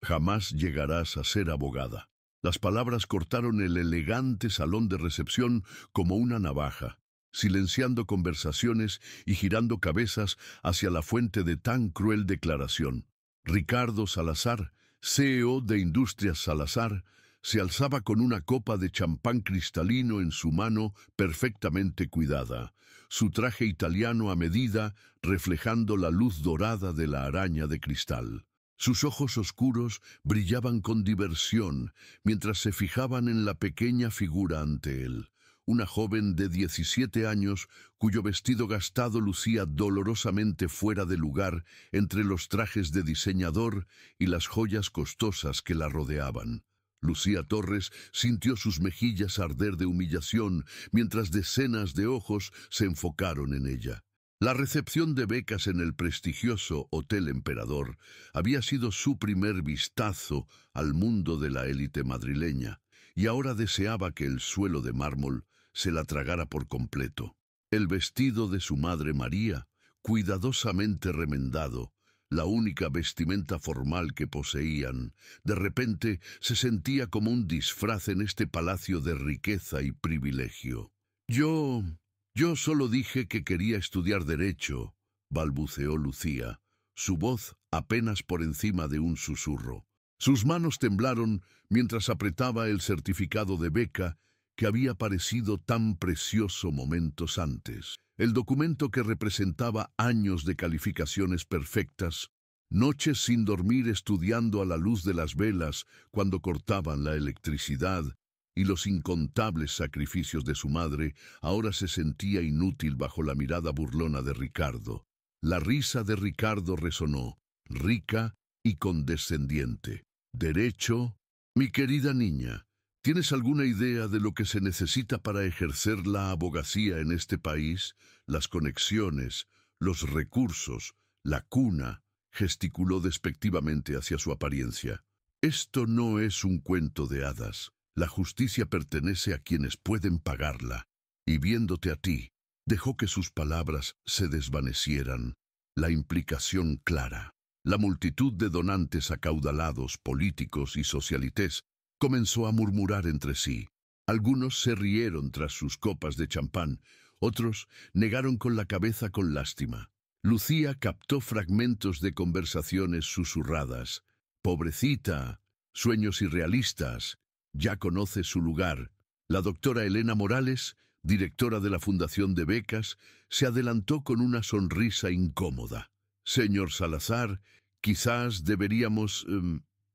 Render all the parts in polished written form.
Jamás llegarás a ser abogada. Las palabras cortaron el elegante salón de recepción como una navaja, silenciando conversaciones y girando cabezas hacia la fuente de tan cruel declaración. Ricardo Salazar, CEO de Industrias Salazar, se alzaba con una copa de champán cristalino en su mano perfectamente cuidada, su traje italiano a medida reflejando la luz dorada de la araña de cristal. Sus ojos oscuros brillaban con diversión mientras se fijaban en la pequeña figura ante él, una joven de 17 años cuyo vestido gastado lucía dolorosamente fuera de lugar entre los trajes de diseñador y las joyas costosas que la rodeaban. Lucía Torres sintió sus mejillas arder de humillación mientras decenas de ojos se enfocaron en ella. La recepción de becas en el prestigioso Hotel Emperador había sido su primer vistazo al mundo de la élite madrileña, y ahora deseaba que el suelo de mármol se la tragara por completo. El vestido de su madre María, cuidadosamente remendado, la única vestimenta formal que poseían, de repente se sentía como un disfraz en este palacio de riqueza y privilegio. Yo solo dije que quería estudiar Derecho, balbuceó Lucía, su voz apenas por encima de un susurro. Sus manos temblaron mientras apretaba el certificado de beca que había parecido tan precioso momentos antes. El documento que representaba años de calificaciones perfectas, noches sin dormir estudiando a la luz de las velas cuando cortaban la electricidad, y los incontables sacrificios de su madre, ahora se sentía inútil bajo la mirada burlona de Ricardo. La risa de Ricardo resonó, rica y condescendiente. ¿Derecho? Mi querida niña, ¿tienes alguna idea de lo que se necesita para ejercer la abogacía en este país? Las conexiones, los recursos, la cuna, gesticuló despectivamente hacia su apariencia. Esto no es un cuento de hadas. La justicia pertenece a quienes pueden pagarla. Y viéndote a ti, dejó que sus palabras se desvanecieran, la implicación clara. La multitud de donantes acaudalados, políticos y socialites comenzó a murmurar entre sí. Algunos se rieron tras sus copas de champán, otros negaron con la cabeza con lástima. Lucía captó fragmentos de conversaciones susurradas. Pobrecita, sueños irrealistas, ya conoce su lugar. La doctora Elena Morales, directora de la Fundación de Becas, se adelantó con una sonrisa incómoda. Señor Salazar, quizás deberíamos...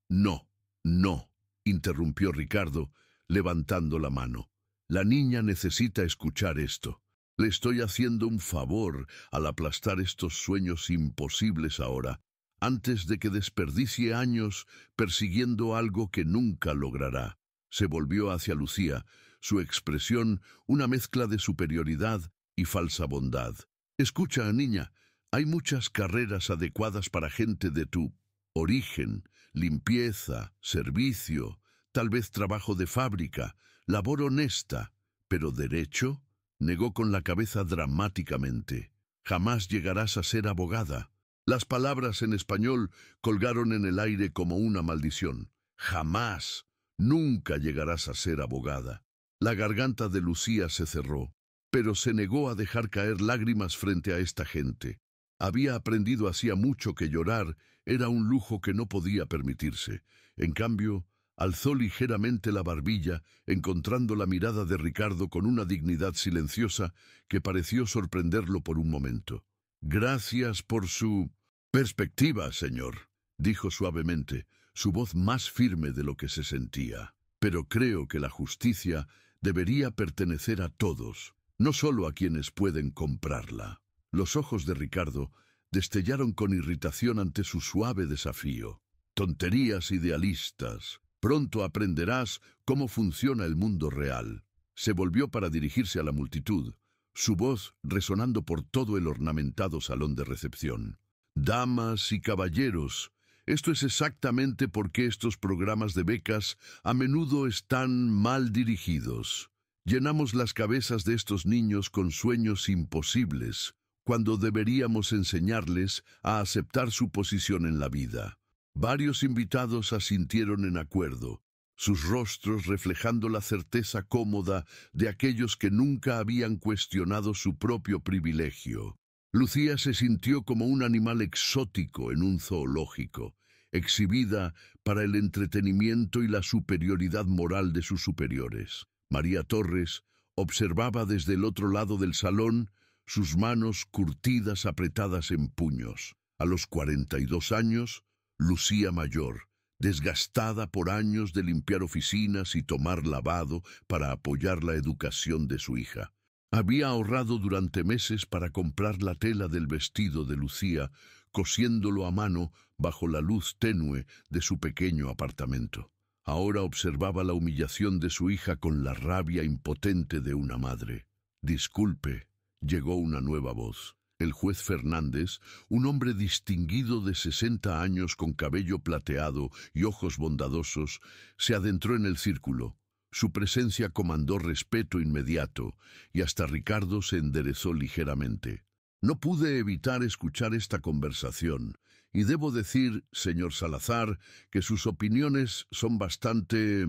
No, interrumpió Ricardo, levantando la mano. La niña necesita escuchar esto. Le estoy haciendo un favor al aplastar estos sueños imposibles ahora, antes de que desperdicie años persiguiendo algo que nunca logrará. Se volvió hacia Lucía, su expresión una mezcla de superioridad y falsa bondad. Escucha, niña, hay muchas carreras adecuadas para gente de tu origen, limpieza, servicio, tal vez trabajo de fábrica, labor honesta, pero derecho, negó con la cabeza dramáticamente. Jamás llegarás a ser abogada. Las palabras en español colgaron en el aire como una maldición. Jamás. Nunca llegarás a ser abogada. La garganta de Lucía se cerró, pero se negó a dejar caer lágrimas frente a esta gente. Había aprendido hacía mucho que llorar era un lujo que no podía permitirse. En cambio, alzó ligeramente la barbilla, encontrando la mirada de Ricardo con una dignidad silenciosa que pareció sorprenderlo por un momento. Gracias por su perspectiva, señor, dijo suavemente, su voz más firme de lo que se sentía. Pero creo que la justicia debería pertenecer a todos, no solo a quienes pueden comprarla. Los ojos de Ricardo destellaron con irritación ante su suave desafío. Tonterías idealistas. Pronto aprenderás cómo funciona el mundo real. Se volvió para dirigirse a la multitud, su voz resonando por todo el ornamentado salón de recepción. Damas y caballeros, esto es exactamente por qué estos programas de becas a menudo están mal dirigidos. Llenamos las cabezas de estos niños con sueños imposibles, cuando deberíamos enseñarles a aceptar su posición en la vida. Varios invitados asintieron en acuerdo, sus rostros reflejando la certeza cómoda de aquellos que nunca habían cuestionado su propio privilegio. Lucía se sintió como un animal exótico en un zoológico, exhibida para el entretenimiento y la superioridad moral de sus superiores. María Torres observaba desde el otro lado del salón, sus manos curtidas apretadas en puños. A los 42 años, Lucía mayor, desgastada por años de limpiar oficinas y tomar lavado para apoyar la educación de su hija. Había ahorrado durante meses para comprar la tela del vestido de Lucía, cosiéndolo a mano bajo la luz tenue de su pequeño apartamento. Ahora observaba la humillación de su hija con la rabia impotente de una madre. «Disculpe», llegó una nueva voz. El juez Fernández, un hombre distinguido de 60 años con cabello plateado y ojos bondadosos, se adentró en el círculo. Su presencia comandó respeto inmediato, y hasta Ricardo se enderezó ligeramente. «No pude evitar escuchar esta conversación, y debo decir, señor Salazar, que sus opiniones son bastante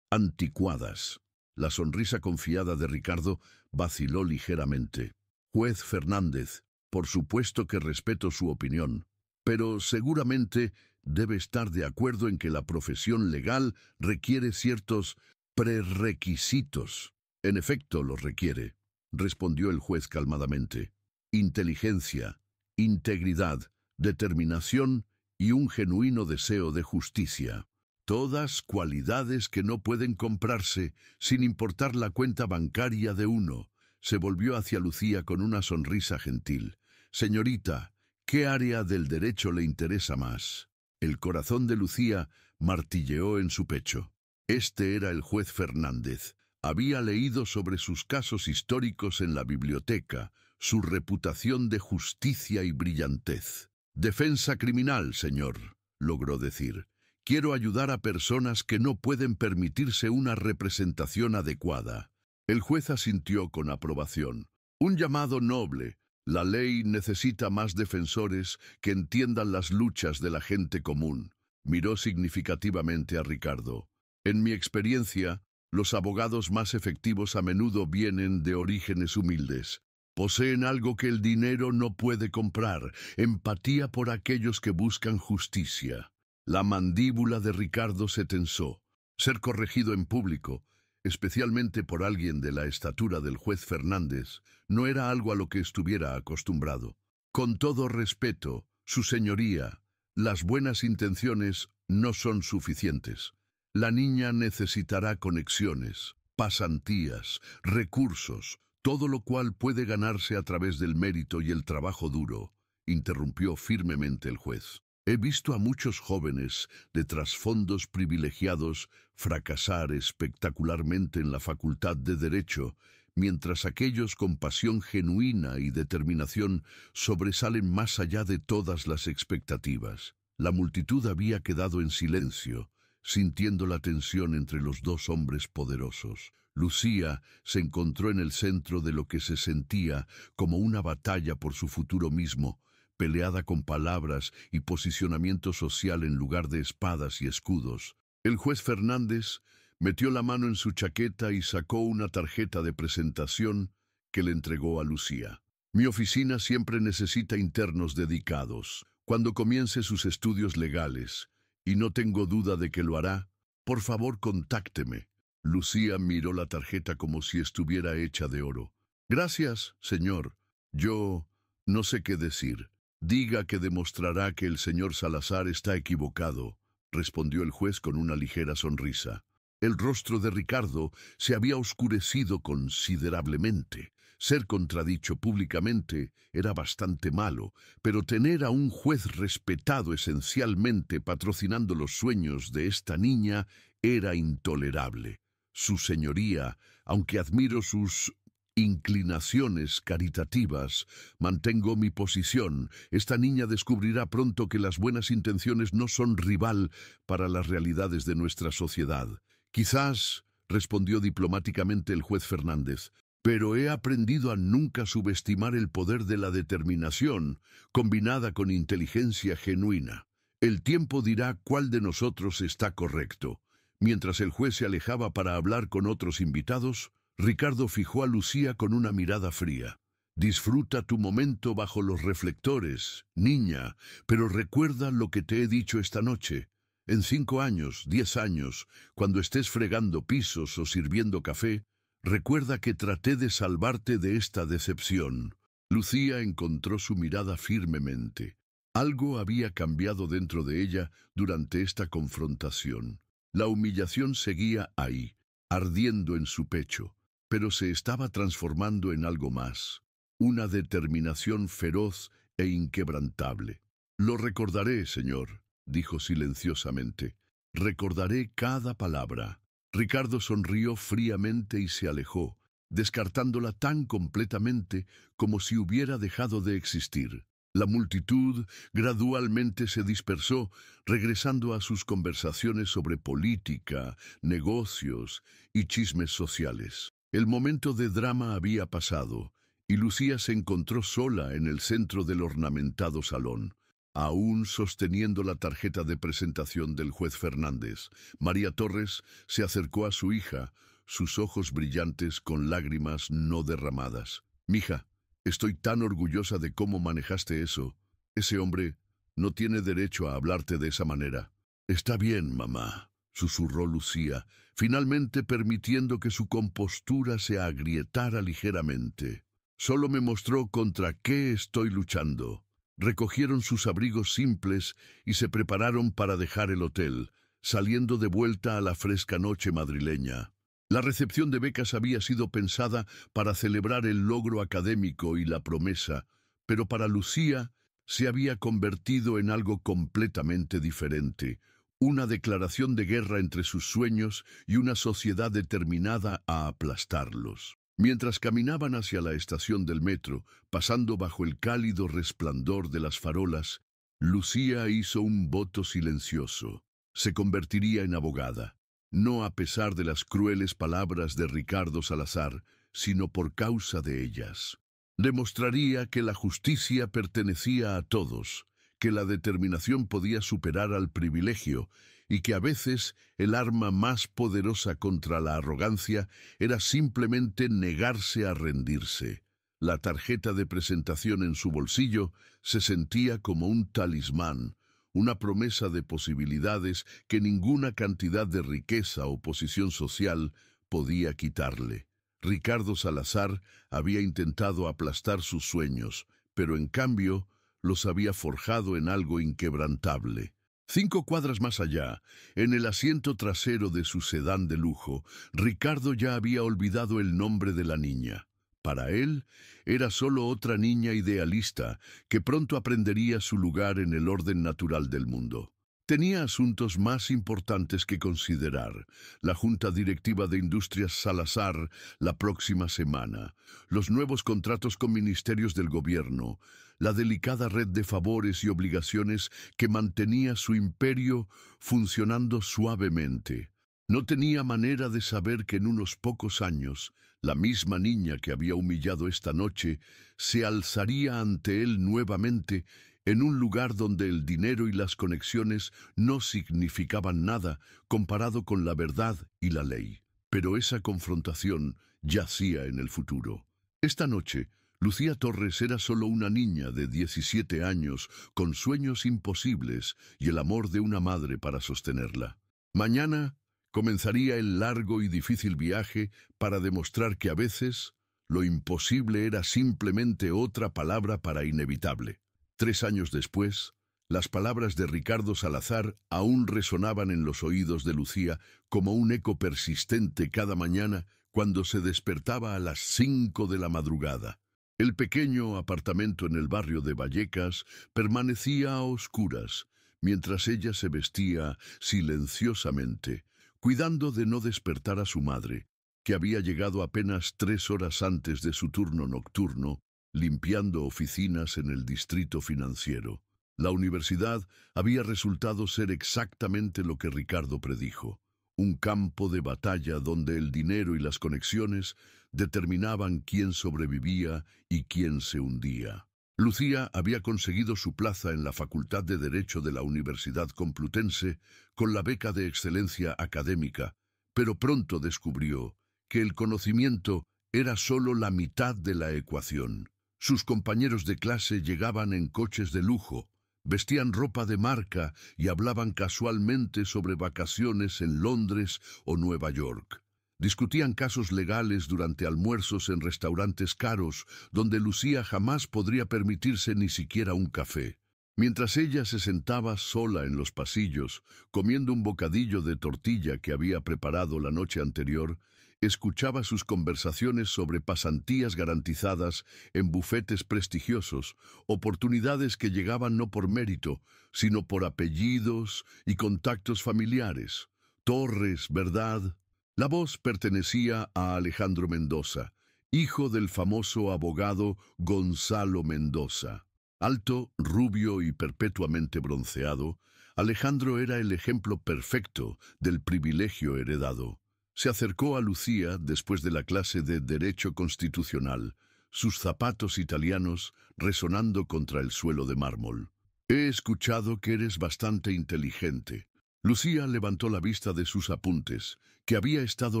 anticuadas». La sonrisa confiada de Ricardo vaciló ligeramente. «Juez Fernández, por supuesto que respeto su opinión, pero seguramente debe estar de acuerdo en que la profesión legal requiere ciertos prerequisitos». «En efecto, los requiere», respondió el juez calmadamente. «Inteligencia, integridad, determinación y un genuino deseo de justicia. Todas cualidades que no pueden comprarse sin importar la cuenta bancaria de uno». Se volvió hacia Lucía con una sonrisa gentil. «Señorita, ¿qué área del derecho le interesa más?». El corazón de Lucía martilleó en su pecho. Este era el juez Fernández. Había leído sobre sus casos históricos en la biblioteca, su reputación de justicia y brillantez. «Defensa criminal, señor», logró decir. «Quiero ayudar a personas que no pueden permitirse una representación adecuada». El juez asintió con aprobación. «Un llamado noble. La ley necesita más defensores que entiendan las luchas de la gente común». Miró significativamente a Ricardo. «En mi experiencia, los abogados más efectivos a menudo vienen de orígenes humildes. Poseen algo que el dinero no puede comprar: empatía por aquellos que buscan justicia». La mandíbula de Ricardo se tensó. Ser corregido en público, especialmente por alguien de la estatura del juez Fernández, no era algo a lo que estuviera acostumbrado. «Con todo respeto, su señoría, las buenas intenciones no son suficientes. La niña necesitará conexiones, pasantías, recursos, todo lo cual puede ganarse a través del mérito y el trabajo duro», interrumpió firmemente el juez. «He visto a muchos jóvenes de trasfondos privilegiados fracasar espectacularmente en la facultad de Derecho, mientras aquellos con pasión genuina y determinación sobresalen más allá de todas las expectativas». La multitud había quedado en silencio, sintiendo la tensión entre los dos hombres poderosos. Lucía se encontró en el centro de lo que se sentía como una batalla por su futuro mismo, peleada con palabras y posicionamiento social en lugar de espadas y escudos. El juez Fernández metió la mano en su chaqueta y sacó una tarjeta de presentación que le entregó a Lucía. «Mi oficina siempre necesita internos dedicados. Cuando comience sus estudios legales, y no tengo duda de que lo hará, por favor contácteme». Lucía miró la tarjeta como si estuviera hecha de oro. «Gracias, señor. Yo no sé qué decir». «Diga que demostrará que el señor Salazar está equivocado», respondió el juez con una ligera sonrisa. El rostro de Ricardo se había oscurecido considerablemente. Ser contradicho públicamente era bastante malo, pero tener a un juez respetado esencialmente patrocinando los sueños de esta niña era intolerable. «Su señoría, aunque admiro sus inclinaciones caritativas, mantengo mi posición. Esta niña descubrirá pronto que las buenas intenciones no son rival para las realidades de nuestra sociedad». «Quizás», respondió diplomáticamente el juez Fernández, «pero he aprendido a nunca subestimar el poder de la determinación, combinada con inteligencia genuina. El tiempo dirá cuál de nosotros está correcto. Mientras el juez se alejaba para hablar con otros invitados, Ricardo fijó a Lucía con una mirada fría. Disfruta tu momento bajo los reflectores, niña, pero recuerda lo que te he dicho esta noche. En 5 años, 10 años, cuando estés fregando pisos o sirviendo café, recuerda que traté de salvarte de esta decepción. Lucía encontró su mirada firmemente. Algo había cambiado dentro de ella durante esta confrontación. La humillación seguía ahí, ardiendo en su pecho, pero se estaba transformando en algo más, una determinación feroz e inquebrantable. Lo recordaré, señor, dijo silenciosamente. Recordaré cada palabra. Ricardo sonrió fríamente y se alejó, descartándola tan completamente como si hubiera dejado de existir. La multitud gradualmente se dispersó, regresando a sus conversaciones sobre política, negocios y chismes sociales. El momento de drama había pasado, y Lucía se encontró sola en el centro del ornamentado salón. Aún sosteniendo la tarjeta de presentación del juez Fernández, María Torres se acercó a su hija, sus ojos brillantes con lágrimas no derramadas. «Mija, estoy tan orgullosa de cómo manejaste eso. Ese hombre no tiene derecho a hablarte de esa manera». «Está bien, mamá», susurró Lucía, finalmente permitiendo que su compostura se agrietara ligeramente. «Solo me mostró contra qué estoy luchando». Recogieron sus abrigos simples y se prepararon para dejar el hotel, saliendo de vuelta a la fresca noche madrileña. La recepción de becas había sido pensada para celebrar el logro académico y la promesa, pero para Lucía se había convertido en algo completamente diferente, una declaración de guerra entre sus sueños y una sociedad determinada a aplastarlos. Mientras caminaban hacia la estación del metro, pasando bajo el cálido resplandor de las farolas, Lucía hizo un voto silencioso. Se convertiría en abogada, no a pesar de las crueles palabras de Ricardo Salazar, sino por causa de ellas. Demostraría que la justicia pertenecía a todos, que la determinación podía superar al privilegio y que a veces el arma más poderosa contra la arrogancia era simplemente negarse a rendirse. La tarjeta de presentación en su bolsillo se sentía como un talismán, una promesa de posibilidades que ninguna cantidad de riqueza o posición social podía quitarle. Ricardo Salazar había intentado aplastar sus sueños, pero en cambio los había forjado en algo inquebrantable. 5 cuadras más allá, en el asiento trasero de su sedán de lujo, Ricardo ya había olvidado el nombre de la niña. Para él, era solo otra niña idealista que pronto aprendería su lugar en el orden natural del mundo. Tenía asuntos más importantes que considerar: la Junta Directiva de Industrias Salazar la próxima semana, los nuevos contratos con ministerios del gobierno, la delicada red de favores y obligaciones que mantenía su imperio funcionando suavemente. No tenía manera de saber que en unos pocos años, la misma niña que había humillado esta noche se alzaría ante él nuevamente en un lugar donde el dinero y las conexiones no significaban nada comparado con la verdad y la ley. Pero esa confrontación yacía en el futuro. Esta noche, Lucía Torres era solo una niña de 17 años con sueños imposibles y el amor de una madre para sostenerla. Mañana comenzaría el largo y difícil viaje para demostrar que a veces lo imposible era simplemente otra palabra para inevitable. 3 años después, las palabras de Ricardo Salazar aún resonaban en los oídos de Lucía como un eco persistente cada mañana cuando se despertaba a las 5 de la madrugada. El pequeño apartamento en el barrio de Vallecas permanecía a oscuras, mientras ella se vestía silenciosamente, cuidando de no despertar a su madre, que había llegado apenas 3 horas antes de su turno nocturno, limpiando oficinas en el distrito financiero. La universidad había resultado ser exactamente lo que Ricardo predijo: un campo de batalla donde el dinero y las conexiones determinaban quién sobrevivía y quién se hundía. Lucía había conseguido su plaza en la Facultad de Derecho de la Universidad Complutense con la beca de excelencia académica, pero pronto descubrió que el conocimiento era solo la mitad de la ecuación. Sus compañeros de clase llegaban en coches de lujo, vestían ropa de marca y hablaban casualmente sobre vacaciones en Londres o Nueva York. Discutían casos legales durante almuerzos en restaurantes caros, donde Lucía jamás podría permitirse ni siquiera un café. Mientras ella se sentaba sola en los pasillos, comiendo un bocadillo de tortilla que había preparado la noche anterior, escuchaba sus conversaciones sobre pasantías garantizadas en bufetes prestigiosos, oportunidades que llegaban no por mérito, sino por apellidos y contactos familiares. Torres, ¿verdad? La voz pertenecía a Alejandro Mendoza, hijo del famoso abogado Gonzalo Mendoza. Alto, rubio y perpetuamente bronceado, Alejandro era el ejemplo perfecto del privilegio heredado. Se acercó a Lucía después de la clase de Derecho Constitucional, sus zapatos italianos resonando contra el suelo de mármol. He escuchado que eres bastante inteligente. Lucía levantó la vista de sus apuntes, que había estado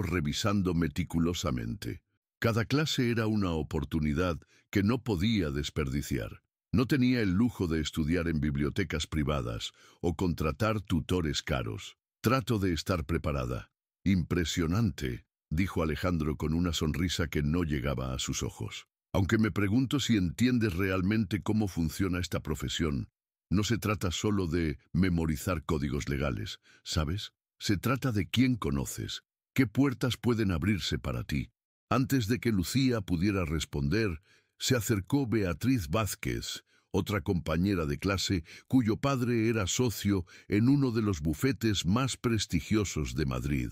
revisando meticulosamente. Cada clase era una oportunidad que no podía desperdiciar. No tenía el lujo de estudiar en bibliotecas privadas o contratar tutores caros. Trato de estar preparada. Impresionante, dijo Alejandro con una sonrisa que no llegaba a sus ojos. Aunque me pregunto si entiendes realmente cómo funciona esta profesión. No se trata solo de memorizar códigos legales, ¿sabes? Se trata de quién conoces, qué puertas pueden abrirse para ti. Antes de que Lucía pudiera responder, se acercó Beatriz Vázquez, otra compañera de clase cuyo padre era socio en uno de los bufetes más prestigiosos de Madrid.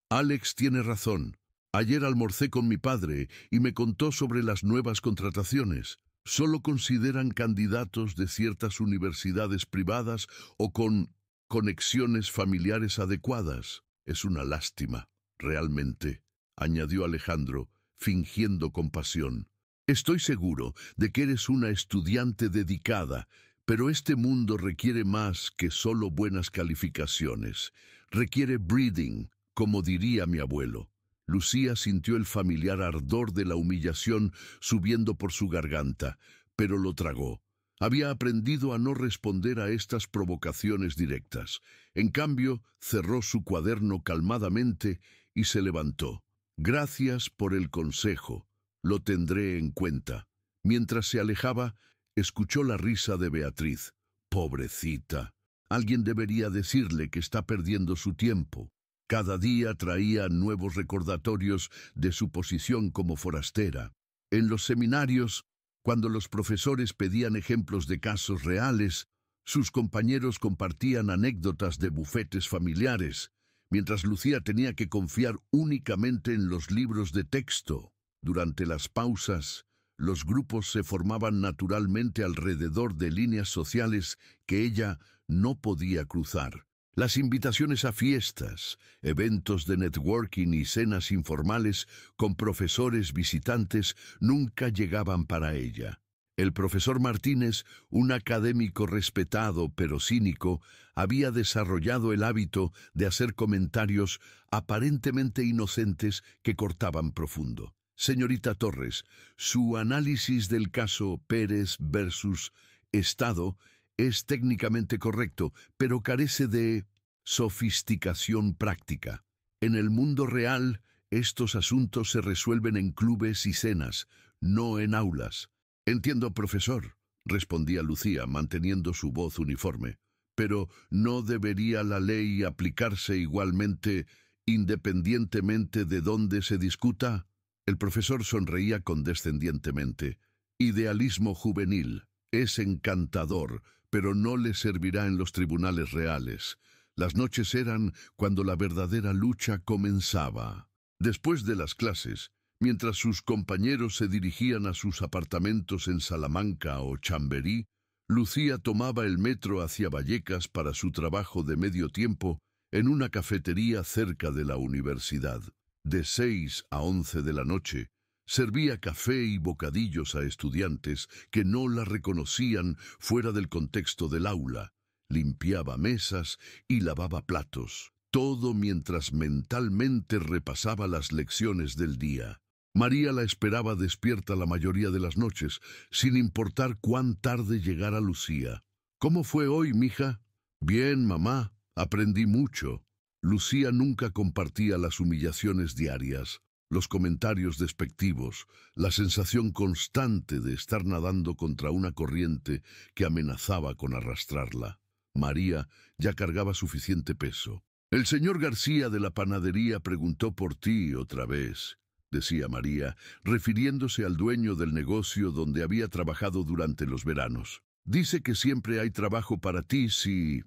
Alex tiene razón. Ayer almorcé con mi padre y me contó sobre las nuevas contrataciones. Solo consideran candidatos de ciertas universidades privadas o con conexiones familiares adecuadas. Es una lástima, realmente, añadió Alejandro, fingiendo compasión. Estoy seguro de que eres una estudiante dedicada, pero este mundo requiere más que solo buenas calificaciones. Requiere breeding, como diría mi abuelo. Lucía sintió el familiar ardor de la humillación subiendo por su garganta, pero lo tragó. Había aprendido a no responder a estas provocaciones directas. En cambio, cerró su cuaderno calmadamente y se levantó. Gracias por el consejo. Lo tendré en cuenta. Mientras se alejaba, escuchó la risa de Beatriz. Pobrecita. Alguien debería decirle que está perdiendo su tiempo. Cada día traía nuevos recordatorios de su posición como forastera. En los seminarios, cuando los profesores pedían ejemplos de casos reales, sus compañeros compartían anécdotas de bufetes familiares, mientras Lucía tenía que confiar únicamente en los libros de texto. Durante las pausas, los grupos se formaban naturalmente alrededor de líneas sociales que ella no podía cruzar. Las invitaciones a fiestas, eventos de networking y cenas informales con profesores visitantes nunca llegaban para ella. El profesor Martínez, un académico respetado pero cínico, había desarrollado el hábito de hacer comentarios aparentemente inocentes que cortaban profundo. Señorita Torres, su análisis del caso Pérez versus Estado es técnicamente correcto, pero carece de sofisticación práctica. En el mundo real, estos asuntos se resuelven en clubes y cenas, no en aulas. Entiendo, profesor, respondía Lucía, manteniendo su voz uniforme. Pero ¿no debería la ley aplicarse igualmente independientemente de dónde se discuta? El profesor sonreía condescendientemente. Idealismo juvenil. Es encantador, pero no le servirá en los tribunales reales. Las noches eran cuando la verdadera lucha comenzaba. Después de las clases, mientras sus compañeros se dirigían a sus apartamentos en Salamanca o Chamberí, Lucía tomaba el metro hacia Vallecas para su trabajo de medio tiempo en una cafetería cerca de la universidad. De 6 a 11 de la noche, Servía café y bocadillos a estudiantes que no la reconocían fuera del contexto del aula. Limpiaba mesas y lavaba platos, todo mientras mentalmente repasaba las lecciones del día. María la esperaba despierta la mayoría de las noches, sin importar cuán tarde llegara Lucía. «¿Cómo fue hoy, mija?» «Bien, mamá. Aprendí mucho». Lucía nunca compartía las humillaciones diarias, los comentarios despectivos, la sensación constante de estar nadando contra una corriente que amenazaba con arrastrarla. María ya cargaba suficiente peso. «El señor García de la panadería preguntó por ti otra vez», decía María, refiriéndose al dueño del negocio donde había trabajado durante los veranos. «Dice que siempre hay trabajo para ti si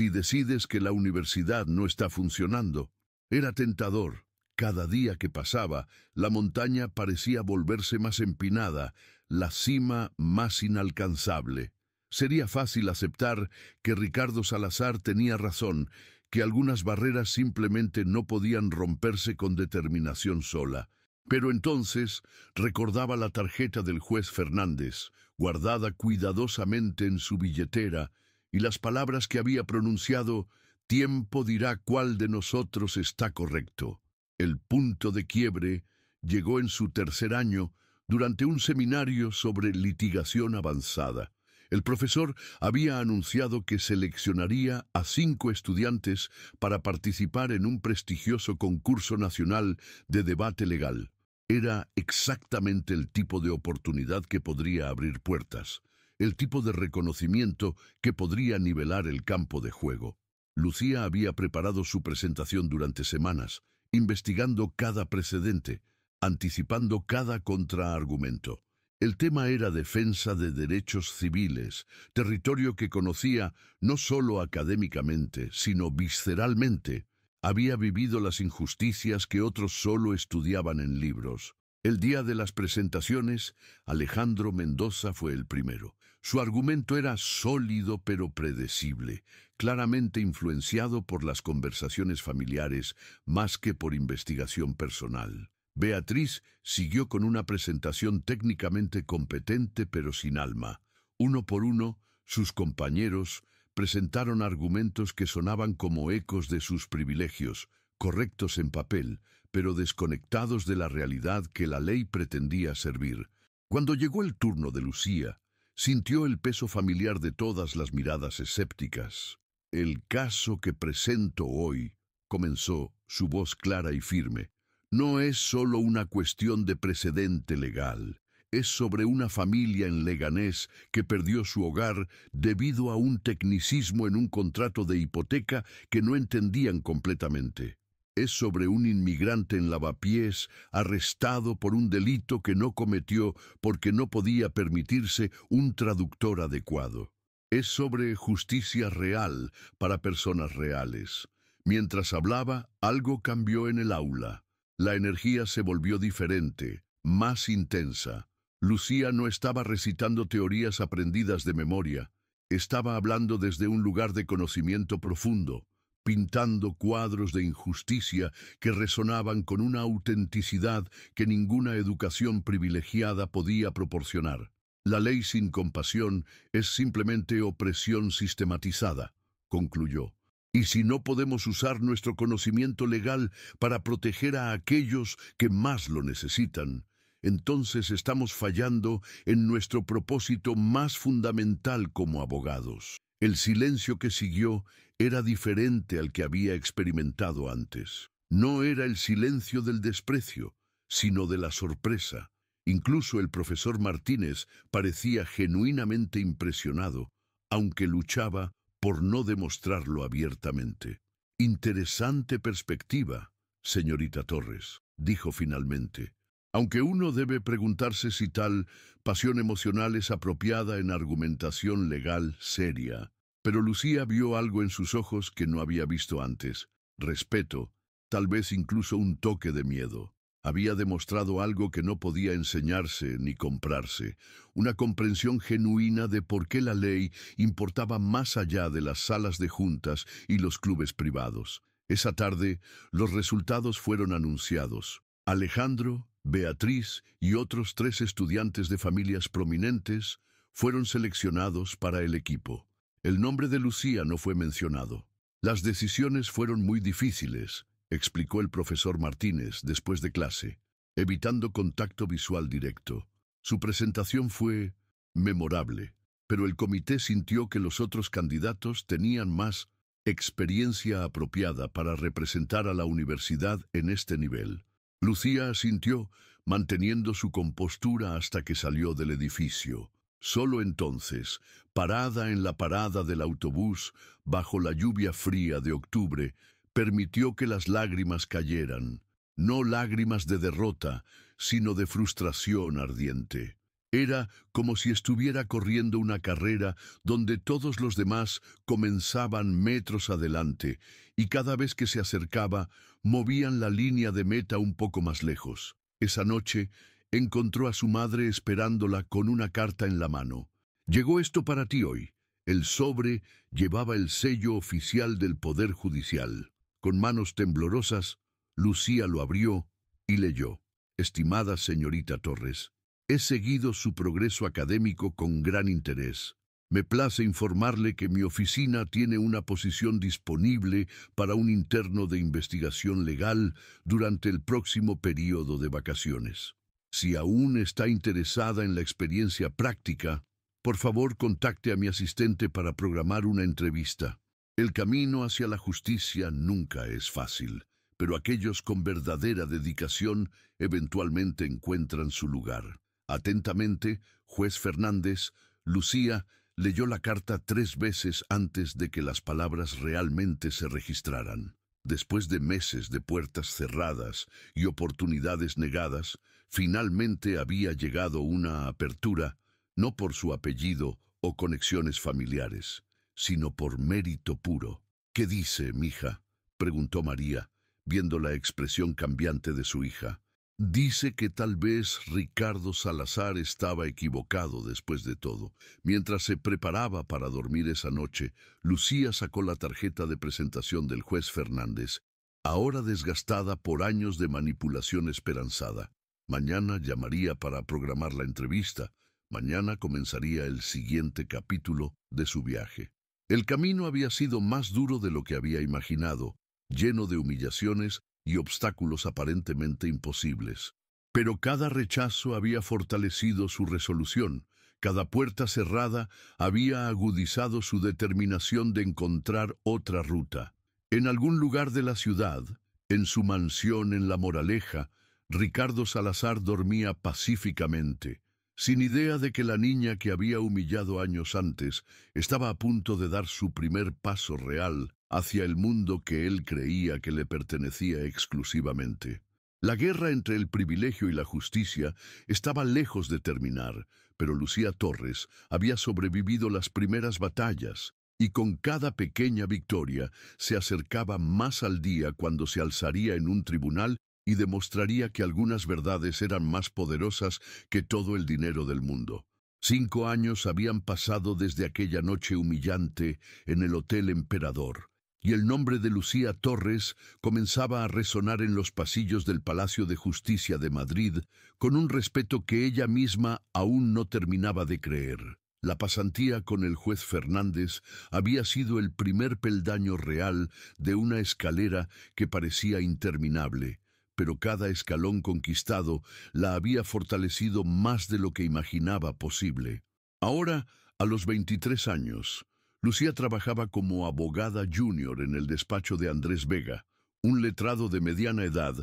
decides que la universidad no está funcionando». Era tentador. Cada día que pasaba, la montaña parecía volverse más empinada, la cima más inalcanzable. Sería fácil aceptar que Ricardo Salazar tenía razón, que algunas barreras simplemente no podían romperse con determinación sola. Pero entonces recordaba la tarjeta del juez Fernández, guardada cuidadosamente en su billetera, y las palabras que había pronunciado: «Tiempo dirá cuál de nosotros está correcto». El punto de quiebre llegó en su tercer año, durante un seminario sobre litigación avanzada. El profesor había anunciado que seleccionaría a 5 estudiantes para participar en un prestigioso concurso nacional de debate legal. Era exactamente el tipo de oportunidad que podría abrir puertas, el tipo de reconocimiento que podría nivelar el campo de juego. Lucía había preparado su presentación durante semanas, investigando cada precedente, anticipando cada contraargumento. El tema era defensa de derechos civiles, territorio que conocía no solo académicamente, sino visceralmente. Había vivido las injusticias que otros solo estudiaban en libros. El día de las presentaciones, Alejandro Mendoza fue el primero. Su argumento era sólido pero predecible, claramente influenciado por las conversaciones familiares más que por investigación personal. Beatriz siguió con una presentación técnicamente competente pero sin alma. Uno por uno, sus compañeros presentaron argumentos que sonaban como ecos de sus privilegios, correctos en papel, pero desconectados de la realidad que la ley pretendía servir. Cuando llegó el turno de Lucía, sintió el peso familiar de todas las miradas escépticas. «El caso que presento hoy», comenzó, su voz clara y firme, «no es solo una cuestión de precedente legal. Es sobre una familia en Leganés que perdió su hogar debido a un tecnicismo en un contrato de hipoteca que no entendían completamente. Es sobre un inmigrante en Lavapiés arrestado por un delito que no cometió porque no podía permitirse un traductor adecuado. Es sobre justicia real para personas reales». Mientras hablaba, algo cambió en el aula. La energía se volvió diferente, más intensa. Lucía no estaba recitando teorías aprendidas de memoria. Estaba hablando desde un lugar de conocimiento profundo, pintando cuadros de injusticia que resonaban con una autenticidad que ninguna educación privilegiada podía proporcionar. «La ley sin compasión es simplemente opresión sistematizada», concluyó. «Y si no podemos usar nuestro conocimiento legal para proteger a aquellos que más lo necesitan, entonces estamos fallando en nuestro propósito más fundamental como abogados». El silencio que siguió era diferente al que había experimentado antes. No era el silencio del desprecio, sino de la sorpresa. Incluso el profesor Martínez parecía genuinamente impresionado, aunque luchaba por no demostrarlo abiertamente. «Interesante perspectiva, señorita Torres», dijo finalmente. «Aunque uno debe preguntarse si tal pasión emocional es apropiada en argumentación legal seria». Pero Lucía vio algo en sus ojos que no había visto antes: respeto, tal vez incluso un toque de miedo. Había demostrado algo que no podía enseñarse ni comprarse, una comprensión genuina de por qué la ley importaba más allá de las salas de juntas y los clubes privados. Esa tarde, los resultados fueron anunciados. Alejandro, Beatriz y otros 3 estudiantes de familias prominentes fueron seleccionados para el equipo. El nombre de Lucía no fue mencionado. Las decisiones fueron muy difíciles, explicó el profesor Martínez después de clase, evitando contacto visual directo. Su presentación fue memorable, pero el comité sintió que los otros candidatos tenían más experiencia apropiada para representar a la universidad en este nivel. Lucía asintió, manteniendo su compostura hasta que salió del edificio. Solo entonces, parada en la parada del autobús, bajo la lluvia fría de octubre, permitió que las lágrimas cayeran, no lágrimas de derrota, sino de frustración ardiente. Era como si estuviera corriendo una carrera donde todos los demás comenzaban metros adelante y cada vez que se acercaba movían la línea de meta un poco más lejos. Esa noche encontró a su madre esperándola con una carta en la mano. «Llegó esto para ti hoy». El sobre llevaba el sello oficial del Poder Judicial. Con manos temblorosas, Lucía lo abrió y leyó. «Estimada señorita Torres, he seguido su progreso académico con gran interés. Me place informarle que mi oficina tiene una posición disponible para un interno de investigación legal durante el próximo período de vacaciones. Si aún está interesada en la experiencia práctica, por favor contacte a mi asistente para programar una entrevista. El camino hacia la justicia nunca es fácil, pero aquellos con verdadera dedicación eventualmente encuentran su lugar. Atentamente, juez Fernández. Lucía leyó la carta 3 veces antes de que las palabras realmente se registraran. Después de meses de puertas cerradas y oportunidades negadas, finalmente había llegado una apertura, no por su apellido o conexiones familiares, sino por mérito puro. «¿Qué dice, mija?», preguntó María, viendo la expresión cambiante de su hija. Dice que tal vez Ricardo Salazar estaba equivocado después de todo. Mientras se preparaba para dormir esa noche, Lucía sacó la tarjeta de presentación del juez Fernández, ahora desgastada por años de manipulación esperanzada. Mañana llamaría para programar la entrevista. Mañana comenzaría el siguiente capítulo de su viaje. El camino había sido más duro de lo que había imaginado, lleno de humillaciones y obstáculos aparentemente imposibles. Pero cada rechazo había fortalecido su resolución, cada puerta cerrada había agudizado su determinación de encontrar otra ruta. En algún lugar de la ciudad, en su mansión en La Moraleja, Ricardo Salazar dormía pacíficamente, sin idea de que la niña que había humillado años antes estaba a punto de dar su primer paso real hacia el mundo que él creía que le pertenecía exclusivamente. La guerra entre el privilegio y la justicia estaba lejos de terminar, pero Lucía Torres había sobrevivido las primeras batallas, y con cada pequeña victoria se acercaba más al día cuando se alzaría en un tribunal y demostraría que algunas verdades eran más poderosas que todo el dinero del mundo. 5 años habían pasado desde aquella noche humillante en el Hotel Emperador, y el nombre de Lucía Torres comenzaba a resonar en los pasillos del Palacio de Justicia de Madrid con un respeto que ella misma aún no terminaba de creer. La pasantía con el juez Fernández había sido el primer peldaño real de una escalera que parecía interminable, pero cada escalón conquistado la había fortalecido más de lo que imaginaba posible. Ahora, a los 23 años, Lucía trabajaba como abogada junior en el despacho de Andrés Vega, un letrado de mediana edad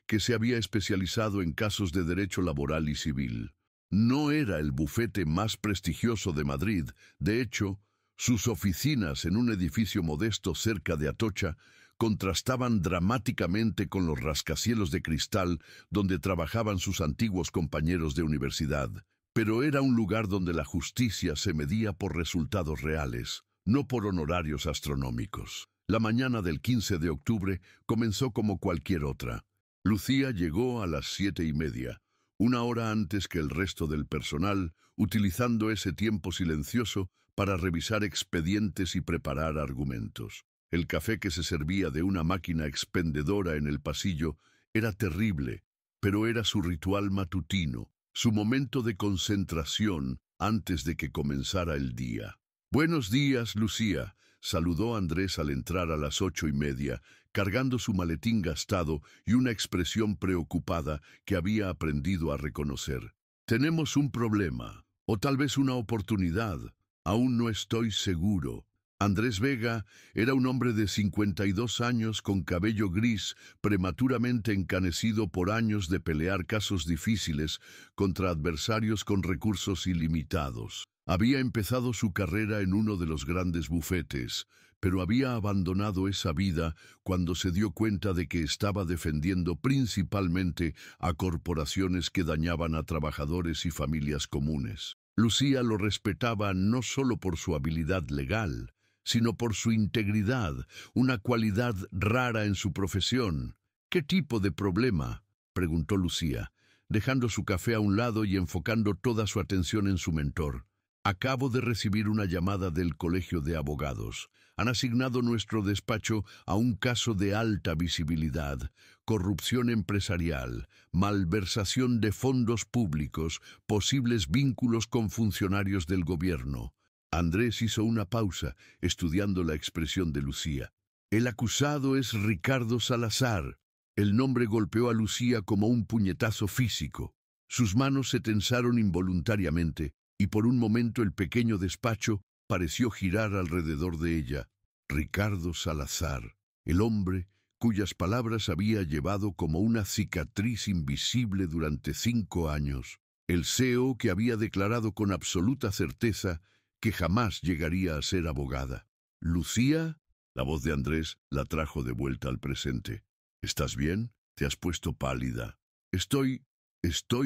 que se había especializado en casos de derecho laboral y civil. No era el bufete más prestigioso de Madrid. De hecho, sus oficinas en un edificio modesto cerca de Atocha contrastaban dramáticamente con los rascacielos de cristal donde trabajaban sus antiguos compañeros de universidad. Pero era un lugar donde la justicia se medía por resultados reales, no por honorarios astronómicos. La mañana del 15 de octubre comenzó como cualquier otra. Lucía llegó a las 7:30, 1 hora antes que el resto del personal, utilizando ese tiempo silencioso para revisar expedientes y preparar argumentos. El café que se servía de una máquina expendedora en el pasillo era terrible, pero era su ritual matutino, su momento de concentración antes de que comenzara el día. «Buenos días, Lucía», saludó Andrés al entrar a las 8:30, cargando su maletín gastado y una expresión preocupada que había aprendido a reconocer. «Tenemos un problema, o tal vez una oportunidad. Aún no estoy seguro». Andrés Vega era un hombre de 52 años con cabello gris, prematuramente encanecido por años de pelear casos difíciles contra adversarios con recursos ilimitados. Había empezado su carrera en uno de los grandes bufetes, pero había abandonado esa vida cuando se dio cuenta de que estaba defendiendo principalmente a corporaciones que dañaban a trabajadores y familias comunes. Lucía lo respetaba no solo por su habilidad legal, sino por su integridad, una cualidad rara en su profesión. «¿Qué tipo de problema?», preguntó Lucía, dejando su café a un lado y enfocando toda su atención en su mentor. «Acabo de recibir una llamada del Colegio de Abogados. Han asignado nuestro despacho a un caso de alta visibilidad, corrupción empresarial, malversación de fondos públicos, posibles vínculos con funcionarios del gobierno». Andrés hizo una pausa, estudiando la expresión de Lucía. «El acusado es Ricardo Salazar». El nombre golpeó a Lucía como un puñetazo físico. Sus manos se tensaron involuntariamente, y por un momento el pequeño despacho pareció girar alrededor de ella. Ricardo Salazar, el hombre cuyas palabras había llevado como una cicatriz invisible durante 5 años. El CEO que había declarado con absoluta certeza que jamás llegaría a ser abogada. «¿Lucía?». La voz de Andrés la trajo de vuelta al presente. «¿Estás bien? Te has puesto pálida». Estoy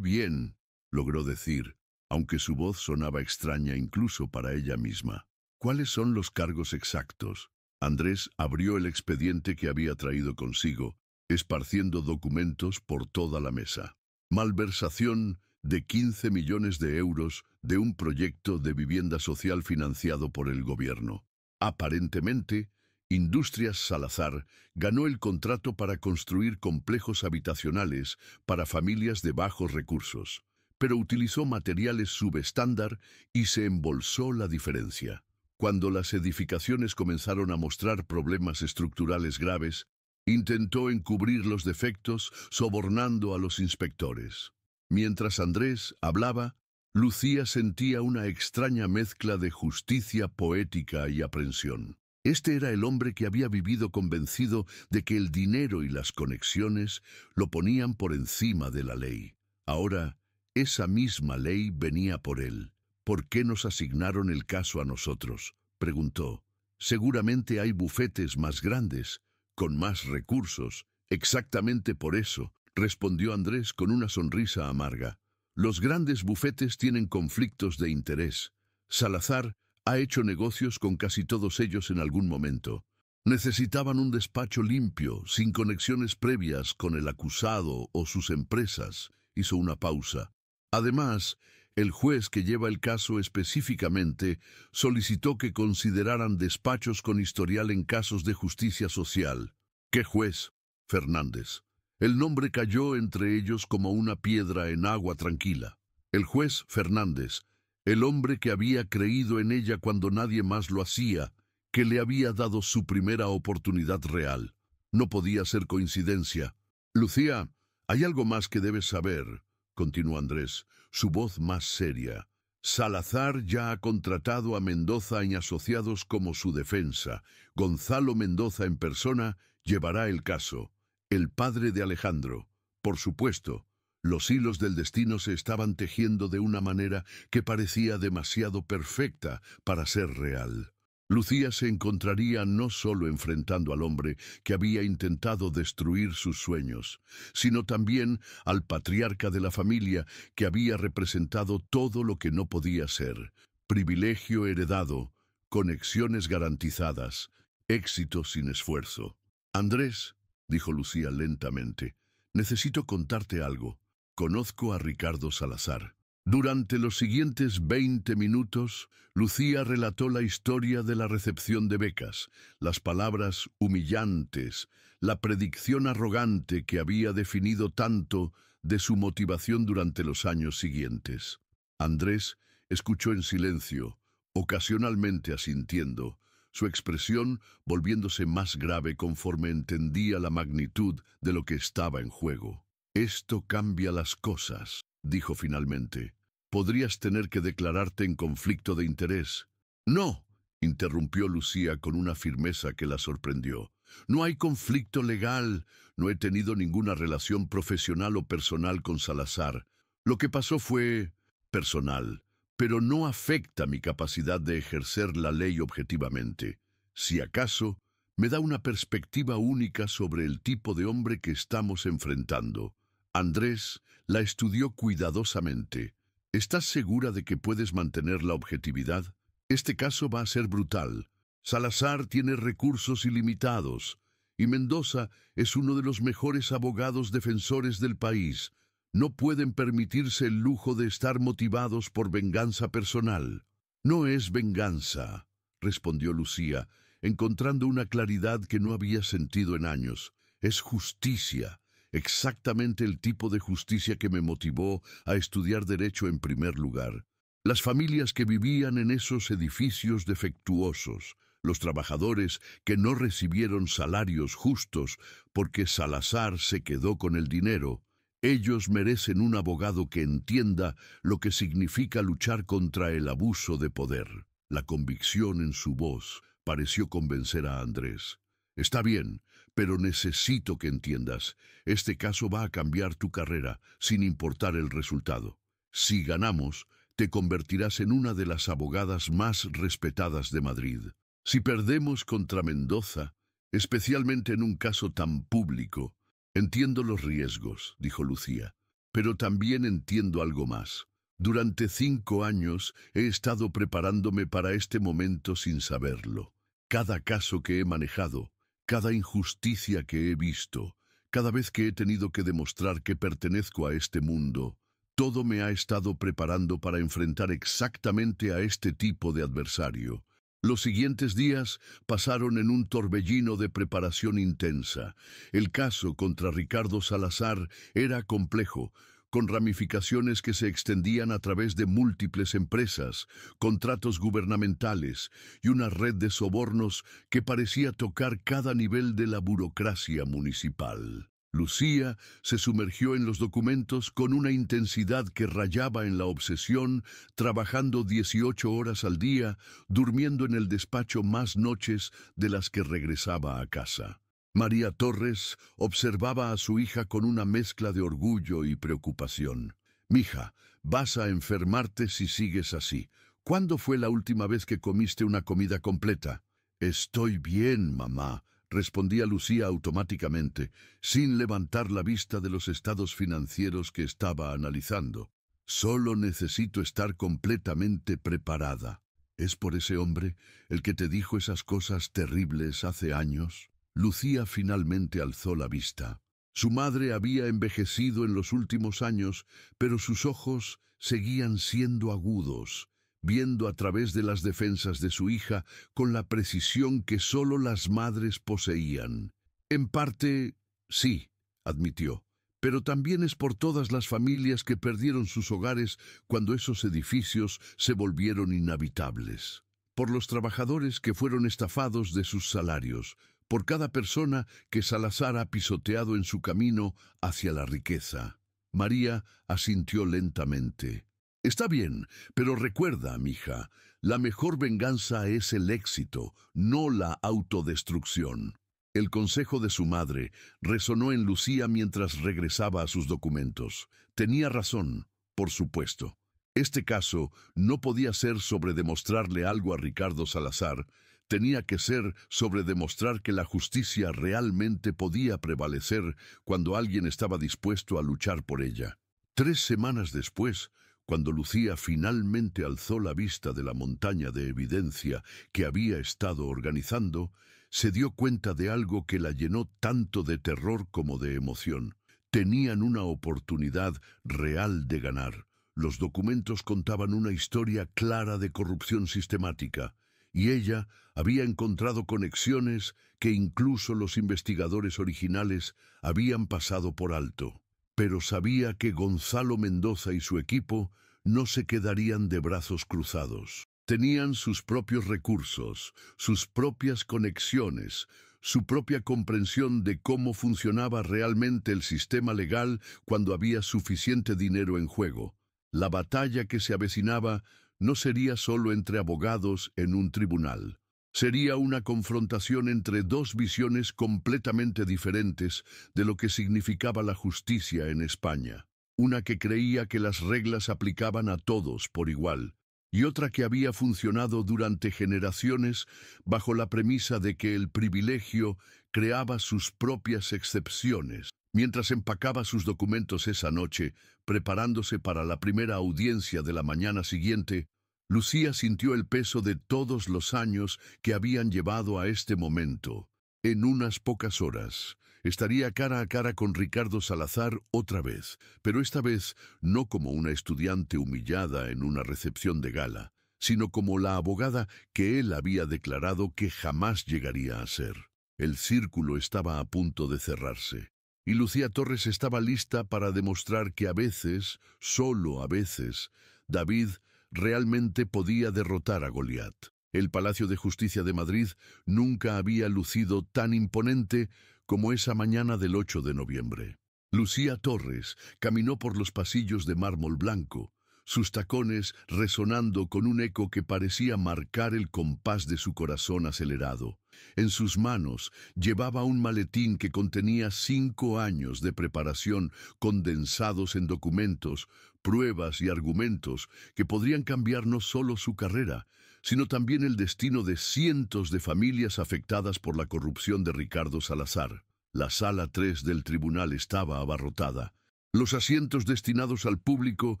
bien», logró decir, aunque su voz sonaba extraña incluso para ella misma. «¿Cuáles son los cargos exactos?». Andrés abrió el expediente que había traído consigo, esparciendo documentos por toda la mesa. «Malversación de 15 millones de euros de un proyecto de vivienda social financiado por el gobierno. Aparentemente, Industrias Salazar ganó el contrato para construir complejos habitacionales para familias de bajos recursos, pero utilizó materiales subestándar y se embolsó la diferencia. Cuando las edificaciones comenzaron a mostrar problemas estructurales graves, intentó encubrir los defectos sobornando a los inspectores». Mientras Andrés hablaba, Lucía sentía una extraña mezcla de justicia poética y aprensión. Este era el hombre que había vivido convencido de que el dinero y las conexiones lo ponían por encima de la ley. Ahora, esa misma ley venía por él. «¿Por qué nos asignaron el caso a nosotros?», preguntó. «Seguramente hay bufetes más grandes, con más recursos». «Exactamente por eso», respondió Andrés con una sonrisa amarga. «Los grandes bufetes tienen conflictos de interés. Salazar ha hecho negocios con casi todos ellos en algún momento. Necesitaban un despacho limpio, sin conexiones previas con el acusado o sus empresas». Hizo una pausa. «Además, el juez que lleva el caso específicamente solicitó que consideraran despachos con historial en casos de justicia social». «¿Qué juez?». «Fernández». El nombre cayó entre ellos como una piedra en agua tranquila. El juez Fernández, el hombre que había creído en ella cuando nadie más lo hacía, que le había dado su primera oportunidad real. No podía ser coincidencia. «Lucía, hay algo más que debes saber», continuó Andrés, su voz más seria. «Salazar ya ha contratado a Mendoza y Asociados como su defensa. Gonzalo Mendoza en persona llevará el caso. El padre de Alejandro. Por supuesto, los hilos del destino se estaban tejiendo de una manera que parecía demasiado perfecta para ser real. Lucía se encontraría no solo enfrentando al hombre que había intentado destruir sus sueños, sino también al patriarca de la familia que había representado todo lo que no podía ser: privilegio heredado, conexiones garantizadas, éxito sin esfuerzo. «Andrés», dijo Lucía lentamente, «necesito contarte algo. Conozco a Ricardo Salazar». Durante los siguientes 20 minutos, Lucía relató la historia de la recepción de becas, las palabras humillantes, la predicción arrogante que había definido tanto de su motivación durante los años siguientes. Andrés escuchó en silencio, ocasionalmente asintiendo, su expresión volviéndose más grave conforme entendía la magnitud de lo que estaba en juego. «Esto cambia las cosas», dijo finalmente. «Podrías tener que declararte en conflicto de interés». «No», interrumpió Lucía con una firmeza que la sorprendió. «No hay conflicto legal. No he tenido ninguna relación profesional o personal con Salazar. Lo que pasó fue personal, pero no afecta mi capacidad de ejercer la ley objetivamente. Si acaso, me da una perspectiva única sobre el tipo de hombre que estamos enfrentando». Andrés la estudió cuidadosamente. «¿Estás segura de que puedes mantener la objetividad? Este caso va a ser brutal. Salazar tiene recursos ilimitados, y Mendoza es uno de los mejores abogados defensores del país. No pueden permitirse el lujo de estar motivados por venganza personal». «No es venganza», respondió Lucía, encontrando una claridad que no había sentido en años. «Es justicia, exactamente el tipo de justicia que me motivó a estudiar Derecho en primer lugar. Las familias que vivían en esos edificios defectuosos, los trabajadores que no recibieron salarios justos porque Salazar se quedó con el dinero, ellos merecen un abogado que entienda lo que significa luchar contra el abuso de poder». La convicción en su voz pareció convencer a Andrés. «Está bien, pero necesito que entiendas. Este caso va a cambiar tu carrera, sin importar el resultado. Si ganamos, te convertirás en una de las abogadas más respetadas de Madrid. Si perdemos contra Mendoza, especialmente en un caso tan público, entiendo los riesgos», dijo Lucía, «pero también entiendo algo más. Durante 5 años he estado preparándome para este momento sin saberlo. Cada caso que he manejado, cada injusticia que he visto, cada vez que he tenido que demostrar que pertenezco a este mundo, todo me ha estado preparando para enfrentar exactamente a este tipo de adversario. Los siguientes días pasaron en un torbellino de preparación intensa. El caso contra Ricardo Salazar era complejo, con ramificaciones que se extendían a través de múltiples empresas, contratos gubernamentales y una red de sobornos que parecía tocar cada nivel de la burocracia municipal. Lucía se sumergió en los documentos con una intensidad que rayaba en la obsesión, trabajando 18 horas al día, durmiendo en el despacho más noches de las que regresaba a casa. María Torres observaba a su hija con una mezcla de orgullo y preocupación. «Mija, vas a enfermarte si sigues así. ¿Cuándo fue la última vez que comiste una comida completa?» «Estoy bien, mamá», respondía Lucía automáticamente, sin levantar la vista de los estados financieros que estaba analizando. «Solo necesito estar completamente preparada». «¿Es por ese hombre el que te dijo esas cosas terribles hace años?» Lucía finalmente alzó la vista. Su madre había envejecido en los últimos años, pero sus ojos seguían siendo agudos, viendo a través de las defensas de su hija con la precisión que solo las madres poseían. «En parte, sí», admitió, «pero también es por todas las familias que perdieron sus hogares cuando esos edificios se volvieron inhabitables. Por los trabajadores que fueron estafados de sus salarios, por cada persona que Salazar ha pisoteado en su camino hacia la riqueza». María asintió lentamente. «Está bien, pero recuerda, mija, la mejor venganza es el éxito, no la autodestrucción». El consejo de su madre resonó en Lucía mientras regresaba a sus documentos. Tenía razón, por supuesto. Este caso no podía ser sobre demostrarle algo a Ricardo Salazar, tenía que ser sobre demostrar que la justicia realmente podía prevalecer cuando alguien estaba dispuesto a luchar por ella. 3 semanas después, cuando Lucía finalmente alzó la vista de la montaña de evidencia que había estado organizando, se dio cuenta de algo que la llenó tanto de terror como de emoción. Tenían una oportunidad real de ganar. Los documentos contaban una historia clara de corrupción sistemática, y ella había encontrado conexiones que incluso los investigadores originales habían pasado por alto. pero sabía que Gonzalo Mendoza y su equipo no se quedarían de brazos cruzados. Tenían sus propios recursos, sus propias conexiones, su propia comprensión de cómo funcionaba realmente el sistema legal cuando había suficiente dinero en juego. La batalla que se avecinaba no sería solo entre abogados en un tribunal. Sería una confrontación entre dos visiones completamente diferentes de lo que significaba la justicia en España. Una que creía que las reglas aplicaban a todos por igual, y otra que había funcionado durante generaciones bajo la premisa de que el privilegio creaba sus propias excepciones. Mientras empacaba sus documentos esa noche, preparándose para la primera audiencia de la mañana siguiente, Lucía sintió el peso de todos los años que habían llevado a este momento. En unas pocas horas estaría cara a cara con Ricardo Salazar otra vez, pero esta vez no como una estudiante humillada en una recepción de gala, sino como la abogada que él había declarado que jamás llegaría a ser. El círculo estaba a punto de cerrarse, y Lucía Torres estaba lista para demostrar que a veces, solo a veces, David realmente podía derrotar a Goliat. El Palacio de Justicia de Madrid nunca había lucido tan imponente como esa mañana del 8 de noviembre. Lucía Torres caminó por los pasillos de mármol blanco, sus tacones resonando con un eco que parecía marcar el compás de su corazón acelerado. En sus manos llevaba un maletín que contenía 5 años de preparación condensados en documentos, pruebas y argumentos que podrían cambiar no solo su carrera, sino también el destino de cientos de familias afectadas por la corrupción de Ricardo Salazar. La sala 3 del tribunal estaba abarrotada. Los asientos destinados al público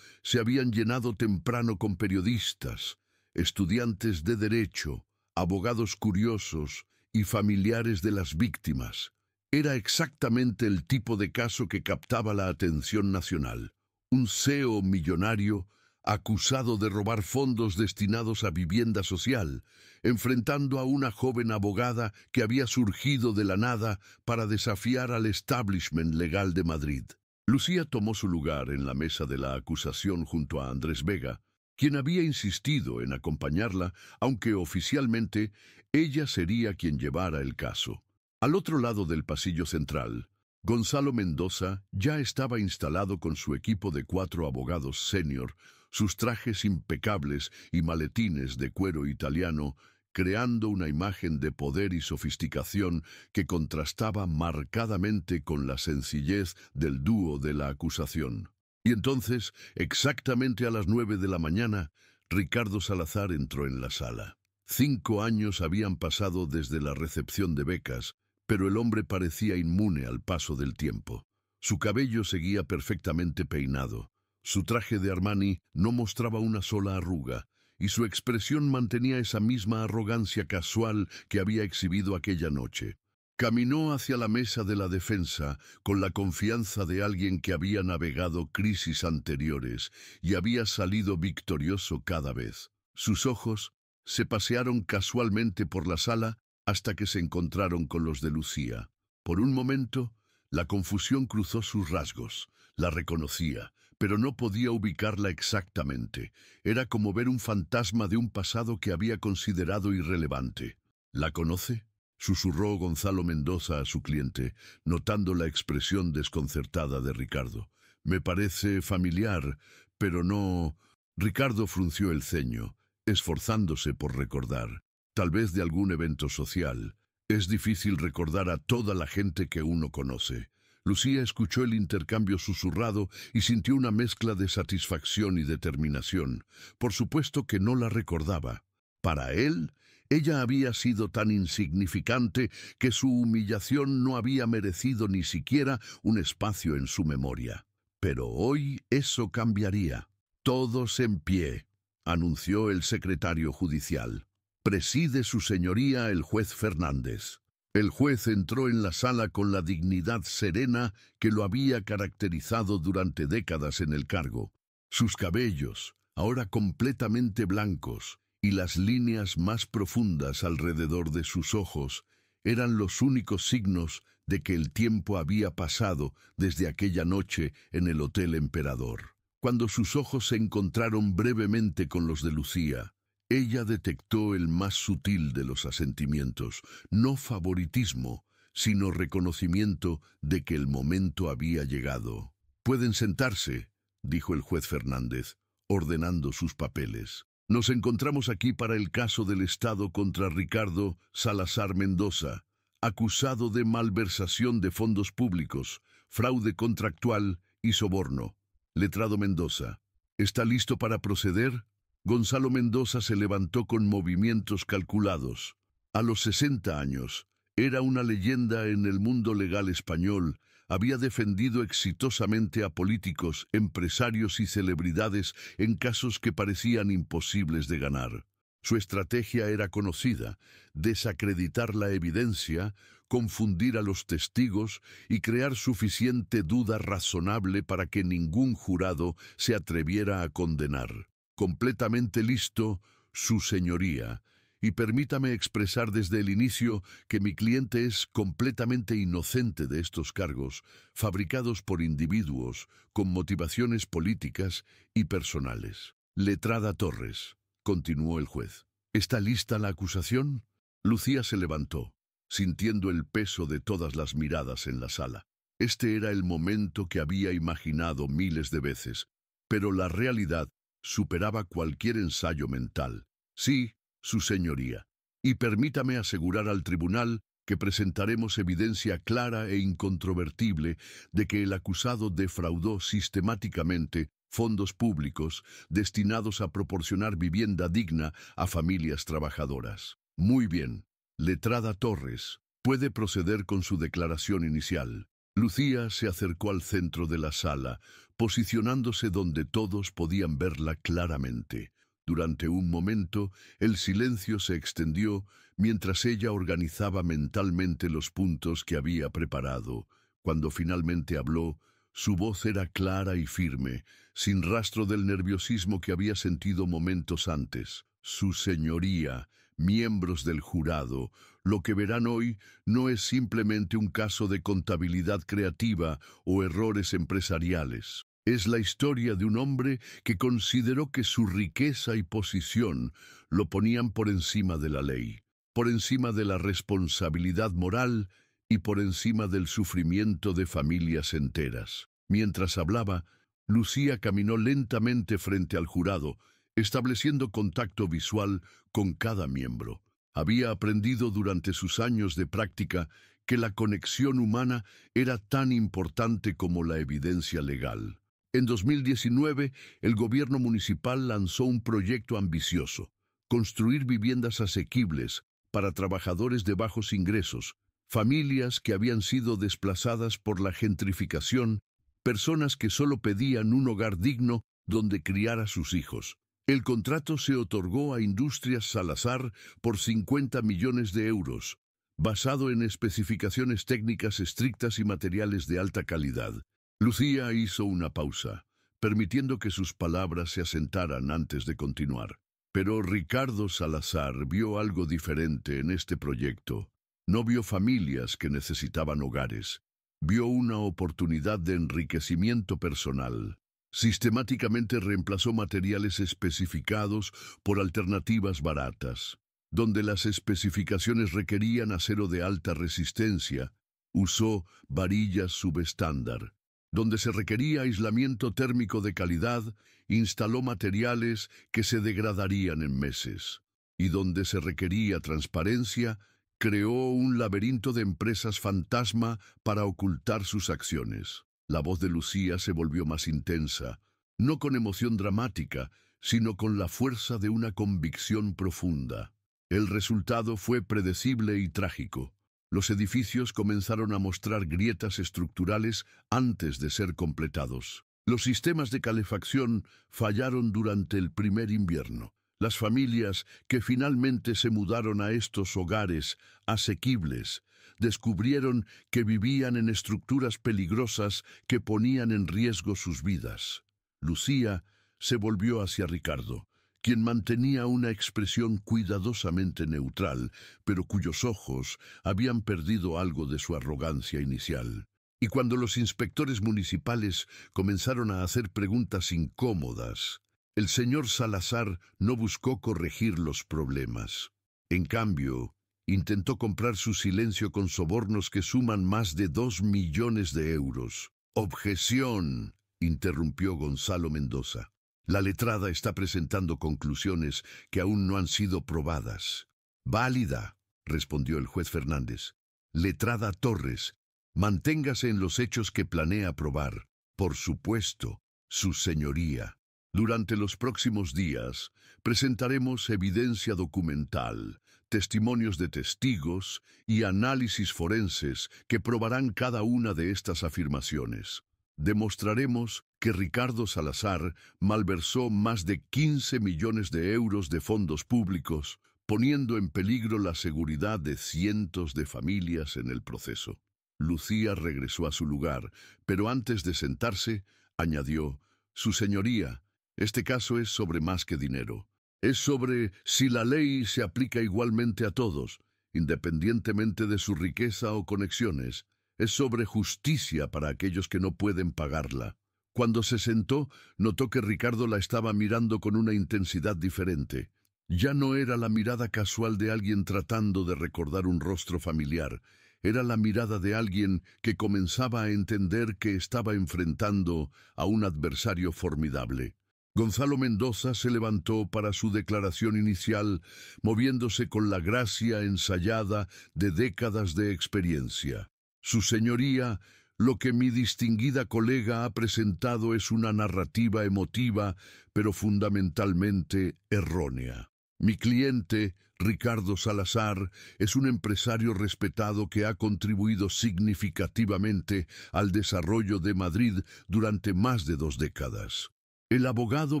se habían llenado temprano con periodistas, estudiantes de derecho, abogados curiosos y familiares de las víctimas. Era exactamente el tipo de caso que captaba la atención nacional. Un CEO millonario acusado de robar fondos destinados a vivienda social, enfrentando a una joven abogada que había surgido de la nada para desafiar al establishment legal de Madrid. Lucía tomó su lugar en la mesa de la acusación junto a Andrés Vega, quien había insistido en acompañarla, aunque oficialmente ella sería quien llevara el caso. Al otro lado del pasillo central, Gonzalo Mendoza ya estaba instalado con su equipo de 4 abogados senior, sus trajes impecables y maletines de cuero italiano, creando una imagen de poder y sofisticación que contrastaba marcadamente con la sencillez del dúo de la acusación. Y entonces, exactamente a las 9 de la mañana, Ricardo Salazar entró en la sala. 5 años habían pasado desde la recepción de becas, pero el hombre parecía inmune al paso del tiempo. Su cabello seguía perfectamente peinado, su traje de Armani no mostraba una sola arruga, y su expresión mantenía esa misma arrogancia casual que había exhibido aquella noche. Caminó hacia la mesa de la defensa con la confianza de alguien que había navegado crisis anteriores y había salido victorioso cada vez. Sus ojos se pasearon casualmente por la sala hasta que se encontraron con los de Lucía. Por un momento, la confusión cruzó sus rasgos. La reconocía, pero no podía ubicarla exactamente. Era como ver un fantasma de un pasado que había considerado irrelevante. ¿La conoce?, susurró Gonzalo Mendoza a su cliente, notando la expresión desconcertada de Ricardo. Me parece familiar, pero no... Ricardo frunció el ceño, esforzándose por recordar. Tal vez de algún evento social. Es difícil recordar a toda la gente que uno conoce. Lucía escuchó el intercambio susurrado y sintió una mezcla de satisfacción y determinación. Por supuesto que no la recordaba. Para él, ella había sido tan insignificante que su humillación no había merecido ni siquiera un espacio en su memoria. Pero hoy eso cambiaría. Todos en pie, anunció el secretario judicial. Preside su señoría el juez Fernández. El juez entró en la sala con la dignidad serena que lo había caracterizado durante décadas en el cargo. Sus cabellos, ahora completamente blancos, y las líneas más profundas alrededor de sus ojos eran los únicos signos de que el tiempo había pasado desde aquella noche en el Hotel Emperador. Cuando sus ojos se encontraron brevemente con los de Lucía, ella detectó el más sutil de los asentimientos, no favoritismo, sino reconocimiento de que el momento había llegado. «Pueden sentarse», dijo el juez Fernández, ordenando sus papeles. «Nos encontramos aquí para el caso del Estado contra Ricardo Salazar Mendoza, acusado de malversación de fondos públicos, fraude contractual y soborno. Letrado Mendoza, ¿está listo para proceder?» Gonzalo Mendoza se levantó con movimientos calculados. A los 60 años, era una leyenda en el mundo legal español. Había defendido exitosamente a políticos, empresarios y celebridades en casos que parecían imposibles de ganar. Su estrategia era conocida: desacreditar la evidencia, confundir a los testigos y crear suficiente duda razonable para que ningún jurado se atreviera a condenar. «Completamente listo, su señoría, y permítame expresar desde el inicio que mi cliente es completamente inocente de estos cargos, fabricados por individuos con motivaciones políticas y personales». «Letrada Torres», continuó el juez, ¿está lista la acusación?» Lucía se levantó, sintiendo el peso de todas las miradas en la sala. Este era el momento que había imaginado miles de veces, pero la realidad superaba cualquier ensayo mental. «Sí, su señoría, y permítame asegurar al tribunal que presentaremos evidencia clara e incontrovertible de que el acusado defraudó sistemáticamente fondos públicos destinados a proporcionar vivienda digna a familias trabajadoras». «Muy bien, letrada Torres, puede proceder con su declaración inicial». Lucía se acercó al centro de la sala, posicionándose donde todos podían verla claramente. Durante un momento, el silencio se extendió mientras ella organizaba mentalmente los puntos que había preparado. Cuando finalmente habló, su voz era clara y firme, sin rastro del nerviosismo que había sentido momentos antes. «Su señoría, miembros del jurado, lo que verán hoy no es simplemente un caso de contabilidad creativa o errores empresariales. Es la historia de un hombre que consideró que su riqueza y posición lo ponían por encima de la ley, por encima de la responsabilidad moral y por encima del sufrimiento de familias enteras». Mientras hablaba, Lucía caminó lentamente frente al jurado, estableciendo contacto visual con cada miembro. Había aprendido durante sus años de práctica que la conexión humana era tan importante como la evidencia legal. En 2019, el gobierno municipal lanzó un proyecto ambicioso: construir viviendas asequibles para trabajadores de bajos ingresos, familias que habían sido desplazadas por la gentrificación, personas que solo pedían un hogar digno donde criar a sus hijos. El contrato se otorgó a Industrias Salazar por 50 millones de euros, basado en especificaciones técnicas estrictas y materiales de alta calidad. Lucía hizo una pausa, permitiendo que sus palabras se asentaran antes de continuar. Pero Ricardo Salazar vio algo diferente en este proyecto. No vio familias que necesitaban hogares. Vio una oportunidad de enriquecimiento personal. Sistemáticamente reemplazó materiales especificados por alternativas baratas. Donde las especificaciones requerían acero de alta resistencia, usó varillas subestándar. Donde se requería aislamiento térmico de calidad, instaló materiales que se degradarían en meses. Y donde se requería transparencia, creó un laberinto de empresas fantasma para ocultar sus acciones. La voz de Lucía se volvió más intensa, no con emoción dramática, sino con la fuerza de una convicción profunda. El resultado fue predecible y trágico. Los edificios comenzaron a mostrar grietas estructurales antes de ser completados. Los sistemas de calefacción fallaron durante el primer invierno. Las familias que finalmente se mudaron a estos hogares asequibles descubrieron que vivían en estructuras peligrosas que ponían en riesgo sus vidas. Lucía se volvió hacia Ricardo, quien mantenía una expresión cuidadosamente neutral, pero cuyos ojos habían perdido algo de su arrogancia inicial. Y cuando los inspectores municipales comenzaron a hacer preguntas incómodas, el señor Salazar no buscó corregir los problemas. En cambio, intentó comprar su silencio con sobornos que suman más de 2 millones de euros. «Objeción», interrumpió Gonzalo Mendoza. «La letrada está presentando conclusiones que aún no han sido probadas». «Válida», respondió el juez Fernández. «Letrada Torres, manténgase en los hechos que planea probar. Por supuesto, su señoría. Durante los próximos días presentaremos evidencia documental, testimonios de testigos y análisis forenses que probarán cada una de estas afirmaciones. Demostraremos que Ricardo Salazar malversó más de 15 millones de euros de fondos públicos, poniendo en peligro la seguridad de cientos de familias en el proceso». Lucía regresó a su lugar, pero antes de sentarse, añadió: «Su señoría, este caso es sobre más que dinero. Es sobre si la ley se aplica igualmente a todos, independientemente de su riqueza o conexiones. Es sobre justicia para aquellos que no pueden pagarla». Cuando se sentó, notó que Ricardo la estaba mirando con una intensidad diferente. Ya no era la mirada casual de alguien tratando de recordar un rostro familiar. Era la mirada de alguien que comenzaba a entender que estaba enfrentando a un adversario formidable. Gonzalo Mendoza se levantó para su declaración inicial, moviéndose con la gracia ensayada de décadas de experiencia. «Su señoría, lo que mi distinguida colega ha presentado es una narrativa emotiva, pero fundamentalmente errónea. Mi cliente, Ricardo Salazar, es un empresario respetado que ha contribuido significativamente al desarrollo de Madrid durante más de 2 décadas. El abogado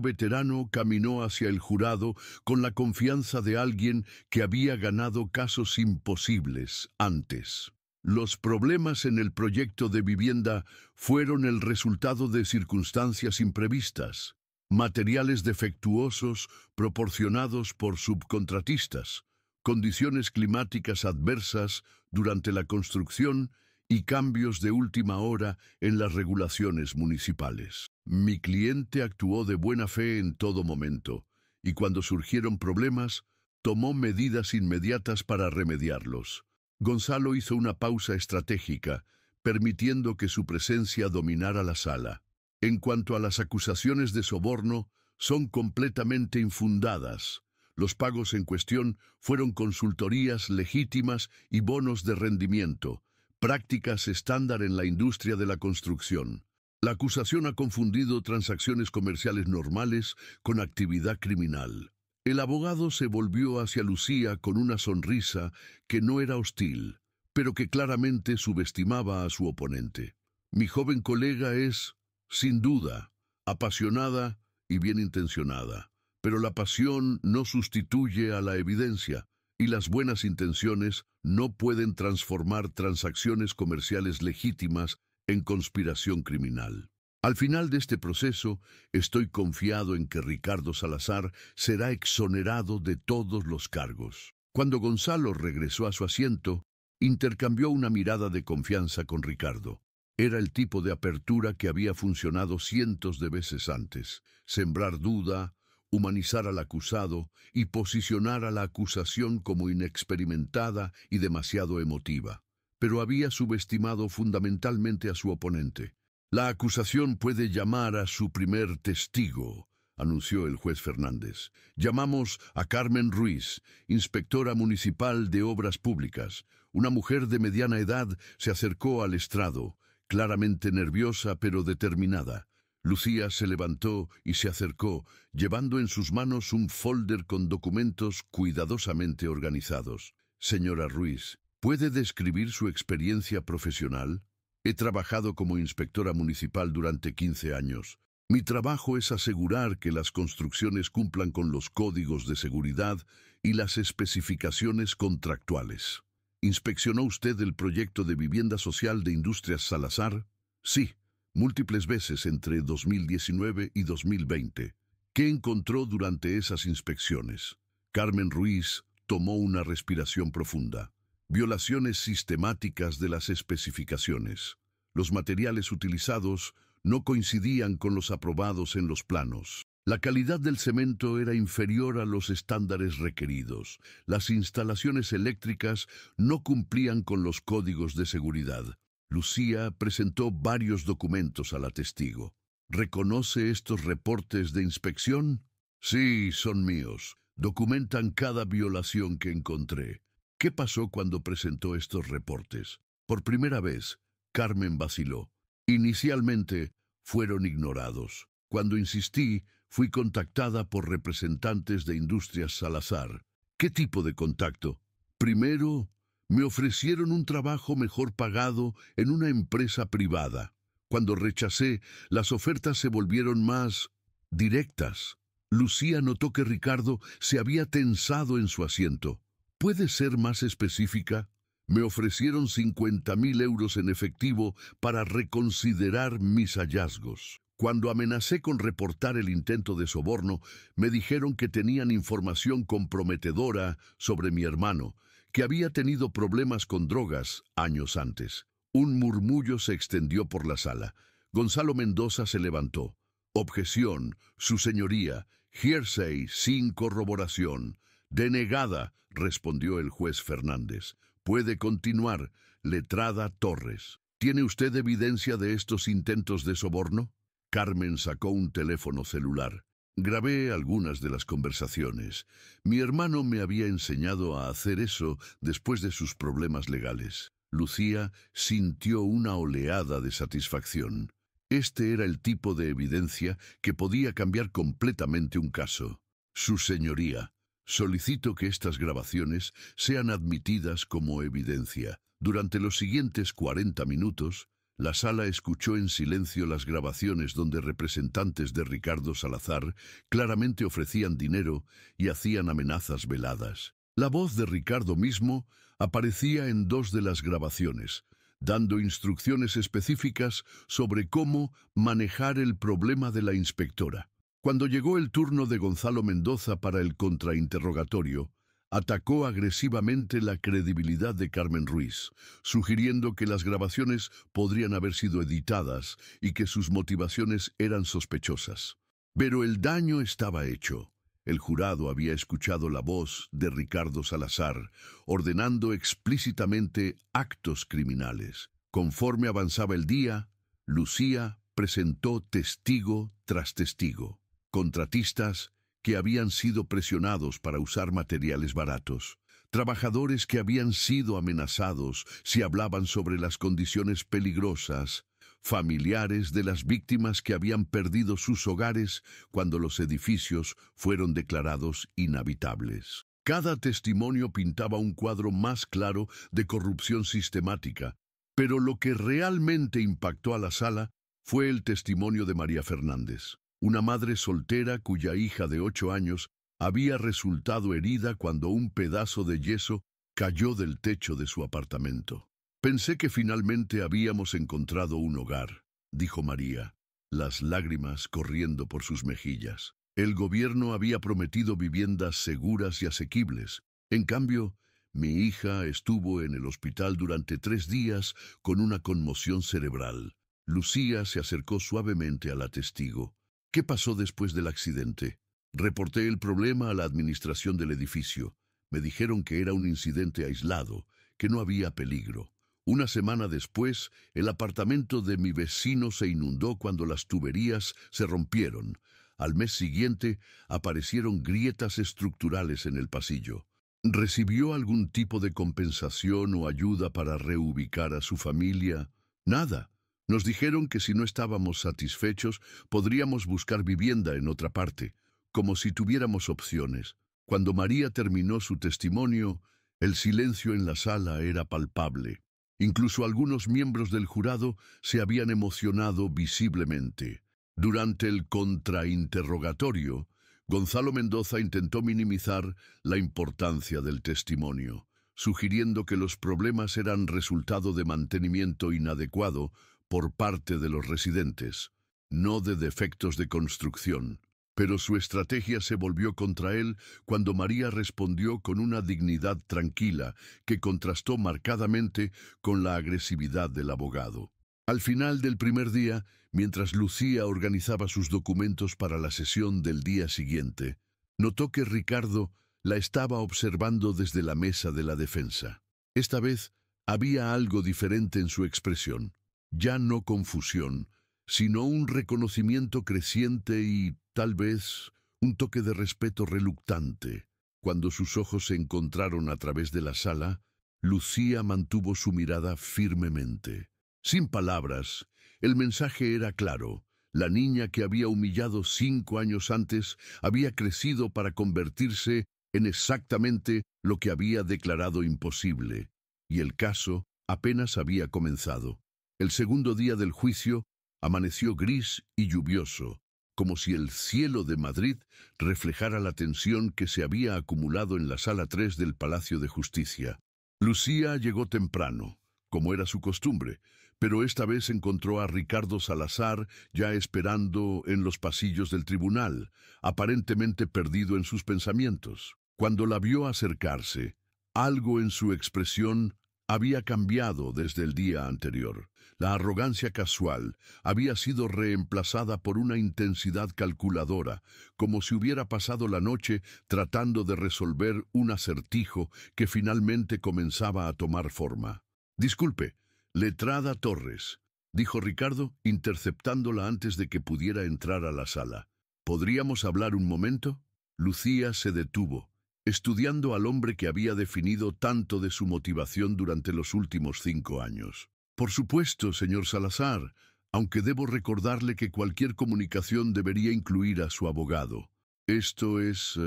veterano caminó hacia el jurado con la confianza de alguien que había ganado casos imposibles antes. Los problemas en el proyecto de vivienda fueron el resultado de circunstancias imprevistas. Materiales defectuosos proporcionados por subcontratistas, condiciones climáticas adversas durante la construcción y cambios de última hora en las regulaciones municipales. Mi cliente actuó de buena fe en todo momento, y cuando surgieron problemas, tomó medidas inmediatas para remediarlos». Gonzalo hizo una pausa estratégica, permitiendo que su presencia dominara la sala. «En cuanto a las acusaciones de soborno, son completamente infundadas. Los pagos en cuestión fueron consultorías legítimas y bonos de rendimiento, prácticas estándar en la industria de la construcción. La acusación ha confundido transacciones comerciales normales con actividad criminal». El abogado se volvió hacia Lucía con una sonrisa que no era hostil, pero que claramente subestimaba a su oponente. «Mi joven colega es, sin duda, apasionada y bien intencionada, pero la pasión no sustituye a la evidencia, y las buenas intenciones no pueden transformar transacciones comerciales legítimas en conspiración criminal. Al final de este proceso, estoy confiado en que Ricardo Salazar será exonerado de todos los cargos». Cuando Gonzalo regresó a su asiento, intercambió una mirada de confianza con Ricardo. Era el tipo de apertura que había funcionado cientos de veces antes: sembrar duda, humanizar al acusado y posicionar a la acusación como inexperimentada y demasiado emotiva. Pero había subestimado fundamentalmente a su oponente. «La acusación puede llamar a su primer testigo», anunció el juez Fernández. «Llamamos a Carmen Ruiz, inspectora municipal de Obras Públicas». Una mujer de mediana edad se acercó al estrado, claramente nerviosa pero determinada. Lucía se levantó y se acercó, llevando en sus manos un folder con documentos cuidadosamente organizados. «Señora Ruiz, ¿puede describir su experiencia profesional?» «He trabajado como inspectora municipal durante 15 años. Mi trabajo es asegurar que las construcciones cumplan con los códigos de seguridad y las especificaciones contractuales». «¿Inspeccionó usted el proyecto de vivienda social de Industrias Salazar?» «Sí, múltiples veces entre 2019 y 2020. ¿Qué encontró durante esas inspecciones? Carmen Ruiz tomó una respiración profunda. Violaciones sistemáticas de las especificaciones. Los materiales utilizados no coincidían con los aprobados en los planos. La calidad del cemento era inferior a los estándares requeridos. Las instalaciones eléctricas no cumplían con los códigos de seguridad. Lucía presentó varios documentos a la testigo. ¿Reconoce estos reportes de inspección? Sí, son míos. Documentan cada violación que encontré. ¿Qué pasó cuando presentó estos reportes? Por primera vez, Carmen vaciló. Inicialmente, fueron ignorados. Cuando insistí, fui contactada por representantes de Industrias Salazar. ¿Qué tipo de contacto? Primero, me ofrecieron un trabajo mejor pagado en una empresa privada. Cuando rechacé, las ofertas se volvieron más directas. Lucía notó que Ricardo se había tensado en su asiento. ¿Puede ser más específica? Me ofrecieron 50.000 euros en efectivo para reconsiderar mis hallazgos. Cuando amenacé con reportar el intento de soborno, me dijeron que tenían información comprometedora sobre mi hermano, que había tenido problemas con drogas años antes. Un murmullo se extendió por la sala. Gonzalo Mendoza se levantó. Objeción, su señoría. Hearsay sin corroboración. Denegada, respondió el juez Fernández. Puede continuar. Letrada Torres. ¿Tiene usted evidencia de estos intentos de soborno? Carmen sacó un teléfono celular. Grabé algunas de las conversaciones. Mi hermano me había enseñado a hacer eso después de sus problemas legales. Lucía sintió una oleada de satisfacción. Este era el tipo de evidencia que podía cambiar completamente un caso. Su señoría, solicito que estas grabaciones sean admitidas como evidencia. Durante los siguientes 40 minutos, la sala escuchó en silencio las grabaciones donde representantes de Ricardo Salazar claramente ofrecían dinero y hacían amenazas veladas. La voz de Ricardo mismo aparecía en 2 de las grabaciones, dando instrucciones específicas sobre cómo manejar el problema de la inspectora. Cuando llegó el turno de Gonzalo Mendoza para el contrainterrogatorio, atacó agresivamente la credibilidad de Carmen Ruiz, sugiriendo que las grabaciones podrían haber sido editadas y que sus motivaciones eran sospechosas. Pero el daño estaba hecho. El jurado había escuchado la voz de Ricardo Salazar, ordenando explícitamente actos criminales. Conforme avanzaba el día, Lucía presentó testigo tras testigo. Contratistas que habían sido presionados para usar materiales baratos, trabajadores que habían sido amenazados si hablaban sobre las condiciones peligrosas, familiares de las víctimas que habían perdido sus hogares cuando los edificios fueron declarados inhabitables. Cada testimonio pintaba un cuadro más claro de corrupción sistemática, pero lo que realmente impactó a la sala fue el testimonio de María Fernández, una madre soltera cuya hija de 8 años había resultado herida cuando un pedazo de yeso cayó del techo de su apartamento. Pensé que finalmente habíamos encontrado un hogar, dijo María, las lágrimas corriendo por sus mejillas. El gobierno había prometido viviendas seguras y asequibles. En cambio, mi hija estuvo en el hospital durante 3 días con una conmoción cerebral. Lucía se acercó suavemente a la testigo. ¿Qué pasó después del accidente? Reporté el problema a la administración del edificio. Me dijeron que era un incidente aislado, que no había peligro. Una semana después, el apartamento de mi vecino se inundó cuando las tuberías se rompieron. Al mes siguiente, aparecieron grietas estructurales en el pasillo. ¿Recibió algún tipo de compensación o ayuda para reubicar a su familia? Nada. Nos dijeron que si no estábamos satisfechos, podríamos buscar vivienda en otra parte, como si tuviéramos opciones. Cuando María terminó su testimonio, el silencio en la sala era palpable. Incluso algunos miembros del jurado se habían emocionado visiblemente. Durante el contrainterrogatorio, Gonzalo Mendoza intentó minimizar la importancia del testimonio, sugiriendo que los problemas eran resultado de mantenimiento inadecuado por parte de los residentes, no de defectos de construcción. Pero su estrategia se volvió contra él cuando María respondió con una dignidad tranquila que contrastó marcadamente con la agresividad del abogado. Al final del primer día, mientras Lucía organizaba sus documentos para la sesión del día siguiente, notó que Ricardo la estaba observando desde la mesa de la defensa. Esta vez había algo diferente en su expresión, ya no confusión, sino un reconocimiento creciente y, tal vez, un toque de respeto reluctante. Cuando sus ojos se encontraron a través de la sala, Lucía mantuvo su mirada firmemente. Sin palabras, el mensaje era claro. La niña que había humillado 5 años antes había crecido para convertirse en exactamente lo que había declarado imposible, y el caso apenas había comenzado. El segundo día del juicio amaneció gris y lluvioso, como si el cielo de Madrid reflejara la tensión que se había acumulado en la sala 3 del Palacio de Justicia. Lucía llegó temprano, como era su costumbre, pero esta vez encontró a Ricardo Salazar ya esperando en los pasillos del tribunal, aparentemente perdido en sus pensamientos. Cuando la vio acercarse, algo en su expresión había cambiado desde el día anterior. La arrogancia casual había sido reemplazada por una intensidad calculadora, como si hubiera pasado la noche tratando de resolver un acertijo que finalmente comenzaba a tomar forma. «Disculpe, letrada Torres», dijo Ricardo, interceptándola antes de que pudiera entrar a la sala. «¿Podríamos hablar un momento?» Lucía se detuvo, estudiando al hombre que había definido tanto de su motivación durante los últimos 5 años. «Por supuesto, señor Salazar, aunque debo recordarle que cualquier comunicación debería incluir a su abogado. Esto es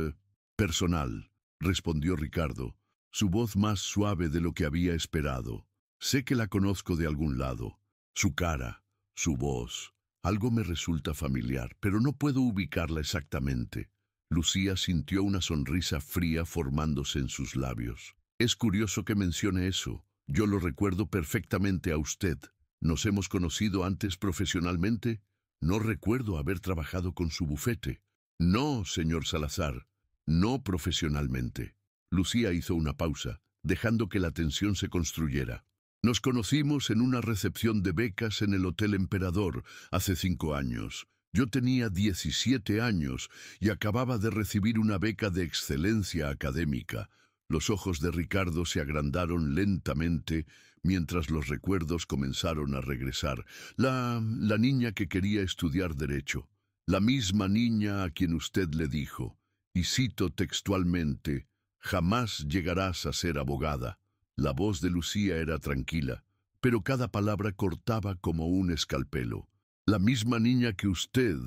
personal», respondió Ricardo, su voz más suave de lo que había esperado. «Sé que la conozco de algún lado. Su cara, su voz, algo me resulta familiar, pero no puedo ubicarla exactamente». Lucía sintió una sonrisa fría formándose en sus labios. «Es curioso que mencione eso. Yo lo recuerdo perfectamente a usted. ¿Nos hemos conocido antes profesionalmente? No recuerdo haber trabajado con su bufete». «No, señor Salazar, no profesionalmente». Lucía hizo una pausa, dejando que la tensión se construyera. «Nos conocimos en una recepción de becas en el Hotel Emperador hace 5 años. Yo tenía 17 años y acababa de recibir una beca de excelencia académica». Los ojos de Ricardo se agrandaron lentamente mientras los recuerdos comenzaron a regresar. La niña que quería estudiar Derecho. La misma niña a quien usted le dijo, y cito textualmente, «Jamás llegarás a ser abogada». La voz de Lucía era tranquila, pero cada palabra cortaba como un escalpelo. «La misma niña que usted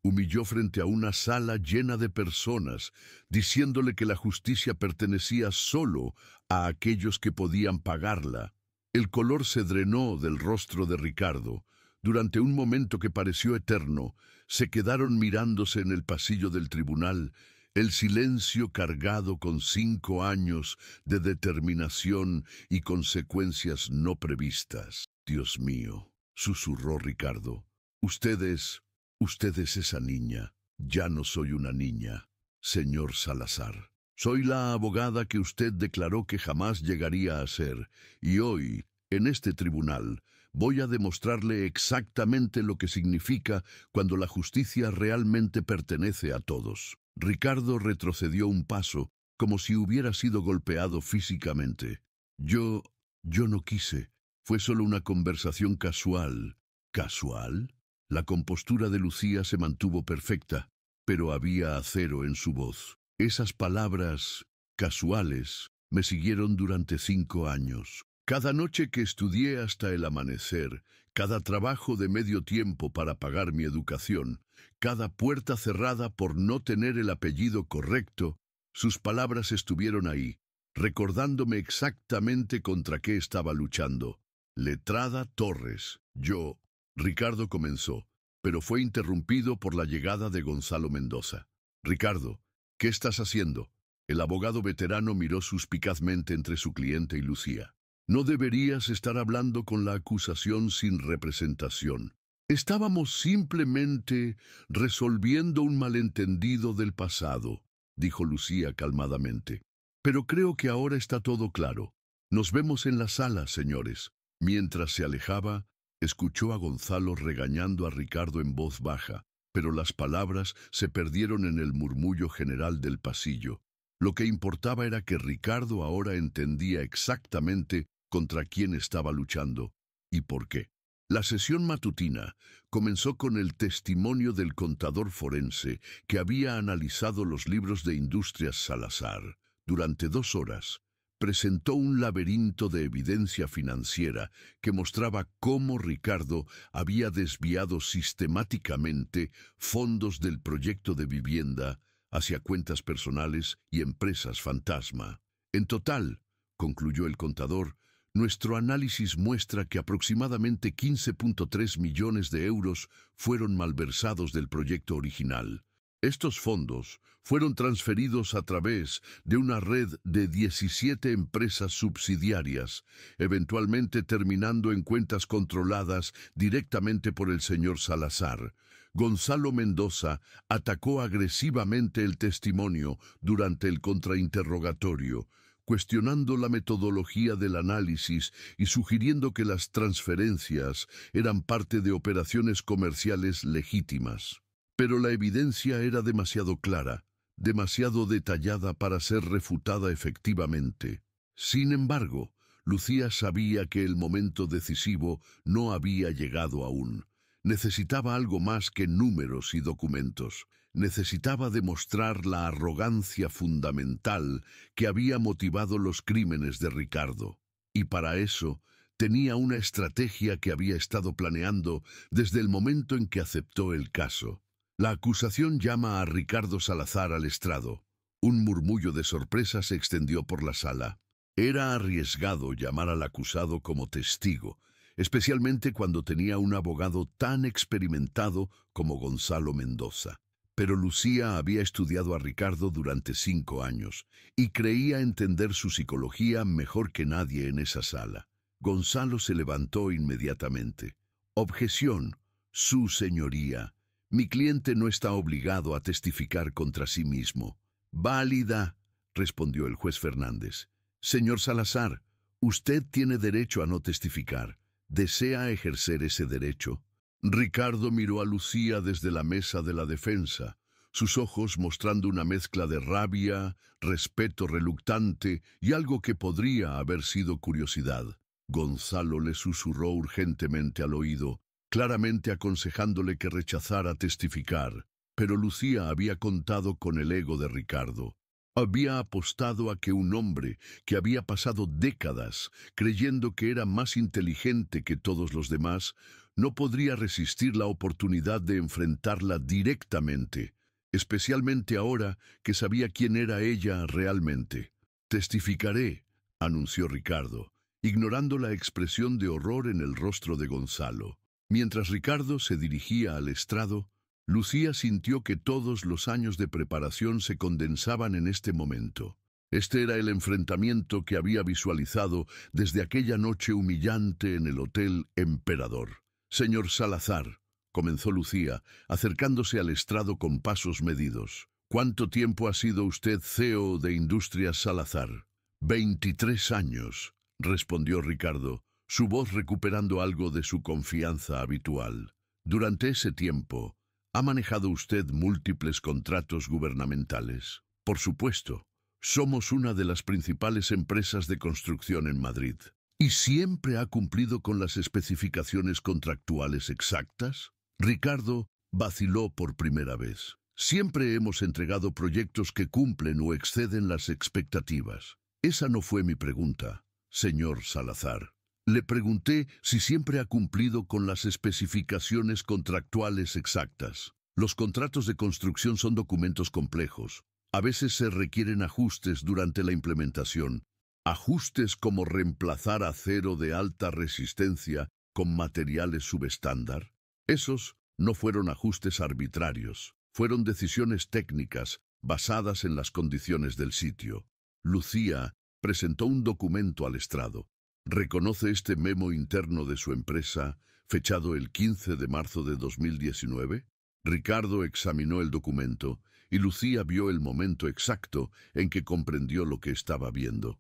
humilló frente a una sala llena de personas, diciéndole que la justicia pertenecía solo a aquellos que podían pagarla». El color se drenó del rostro de Ricardo. Durante un momento que pareció eterno, se quedaron mirándose en el pasillo del tribunal, el silencio cargado con 5 años de determinación y consecuencias no previstas. «Dios mío», susurró Ricardo. Usted es esa niña». «Ya no soy una niña, señor Salazar. Soy la abogada que usted declaró que jamás llegaría a ser, y hoy, en este tribunal, voy a demostrarle exactamente lo que significa cuando la justicia realmente pertenece a todos». Ricardo retrocedió un paso, como si hubiera sido golpeado físicamente. Yo no quise. Fue solo una conversación casual». «¿Casual?» La compostura de Lucía se mantuvo perfecta, pero había acero en su voz. «Esas palabras casuales me siguieron durante 5 años. Cada noche que estudié hasta el amanecer, cada trabajo de medio tiempo para pagar mi educación, cada puerta cerrada por no tener el apellido correcto, sus palabras estuvieron ahí, recordándome exactamente contra qué estaba luchando. Letrada Torres, yo». Ricardo comenzó, pero fue interrumpido por la llegada de Gonzalo Mendoza. «Ricardo, ¿qué estás haciendo?». El abogado veterano miró suspicazmente entre su cliente y Lucía. «No deberías estar hablando con la acusación sin representación. Estábamos simplemente resolviendo un malentendido del pasado, dijo Lucía calmadamente. Pero creo que ahora está todo claro. Nos vemos en la sala, señores. Mientras se alejaba, escuchó a Gonzalo regañando a Ricardo en voz baja, pero las palabras se perdieron en el murmullo general del pasillo. Lo que importaba era que Ricardo ahora entendía exactamente contra quién estaba luchando y por qué. La sesión matutina comenzó con el testimonio del contador forense que había analizado los libros de Industrias Salazar. Durante 2 horas, presentó un laberinto de evidencia financiera que mostraba cómo Ricardo había desviado sistemáticamente fondos del proyecto de vivienda hacia cuentas personales y empresas fantasma. En total, concluyó el contador, nuestro análisis muestra que aproximadamente 15.3 millones de euros fueron malversados del proyecto original. Estos fondos fueron transferidos a través de una red de 17 empresas subsidiarias, eventualmente terminando en cuentas controladas directamente por el señor Salazar. Gonzalo Mendoza atacó agresivamente el testimonio durante el contrainterrogatorio, cuestionando la metodología del análisis y sugiriendo que las transferencias eran parte de operaciones comerciales legítimas. Pero la evidencia era demasiado clara, demasiado detallada para ser refutada efectivamente. Sin embargo, Lucía sabía que el momento decisivo no había llegado aún. Necesitaba algo más que números y documentos. Necesitaba demostrar la arrogancia fundamental que había motivado los crímenes de Ricardo. Y para eso tenía una estrategia que había estado planeando desde el momento en que aceptó el caso. La acusación llama a Ricardo Salazar al estrado. Un murmullo de sorpresa se extendió por la sala. Era arriesgado llamar al acusado como testigo, especialmente cuando tenía un abogado tan experimentado como Gonzalo Mendoza. Pero Lucía había estudiado a Ricardo durante 5 años y creía entender su psicología mejor que nadie en esa sala. Gonzalo se levantó inmediatamente. Objeción, su señoría. Mi cliente no está obligado a testificar contra sí mismo. Válida, respondió el juez Fernández. Señor Salazar, usted tiene derecho a no testificar. ¿Desea ejercer ese derecho? Ricardo miró a Lucía desde la mesa de la defensa, sus ojos mostrando una mezcla de rabia, respeto reluctante y algo que podría haber sido curiosidad. Gonzalo le susurró urgentemente al oído, claramente aconsejándole que rechazara testificar, pero Lucía había contado con el ego de Ricardo. Había apostado a que un hombre que había pasado décadas creyendo que era más inteligente que todos los demás, no podría resistir la oportunidad de enfrentarla directamente, especialmente ahora que sabía quién era ella realmente. Testificaré, anunció Ricardo, ignorando la expresión de horror en el rostro de Gonzalo. Mientras Ricardo se dirigía al estrado, Lucía sintió que todos los años de preparación se condensaban en este momento. Este era el enfrentamiento que había visualizado desde aquella noche humillante en el Hotel Emperador. Señor Salazar, comenzó Lucía, acercándose al estrado con pasos medidos. ¿Cuánto tiempo ha sido usted CEO de Industrias Salazar? 23 años, respondió Ricardo, su voz recuperando algo de su confianza habitual. Durante ese tiempo, ¿ha manejado usted múltiples contratos gubernamentales? Por supuesto. Somos una de las principales empresas de construcción en Madrid. ¿Y siempre ha cumplido con las especificaciones contractuales exactas? Ricardo vaciló por primera vez. Siempre hemos entregado proyectos que cumplen o exceden las expectativas. Esa no fue mi pregunta, señor Salazar. Le pregunté si siempre ha cumplido con las especificaciones contractuales exactas. Los contratos de construcción son documentos complejos. A veces se requieren ajustes durante la implementación. Ajustes como reemplazar acero de alta resistencia con materiales subestándar. Esos no fueron ajustes arbitrarios. Fueron decisiones técnicas basadas en las condiciones del sitio. Lucía presentó un documento al estrado. ¿Reconoce este memo interno de su empresa fechado el 15 de marzo de 2019. Ricardo examinó el documento y Lucía vio el momento exacto en que comprendió lo que estaba viendo.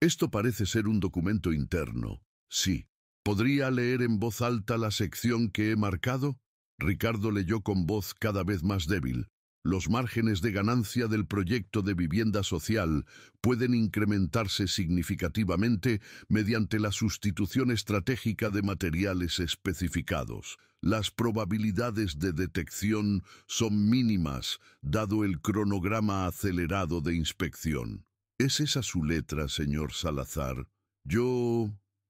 Esto parece ser un documento interno. Sí. ¿Podría leer en voz alta la sección que he marcado? Ricardo leyó con voz cada vez más débil. Los márgenes de ganancia del proyecto de vivienda social pueden incrementarse significativamente mediante la sustitución estratégica de materiales especificados. Las probabilidades de detección son mínimas, dado el cronograma acelerado de inspección. ¿Es esa su letra, señor Salazar?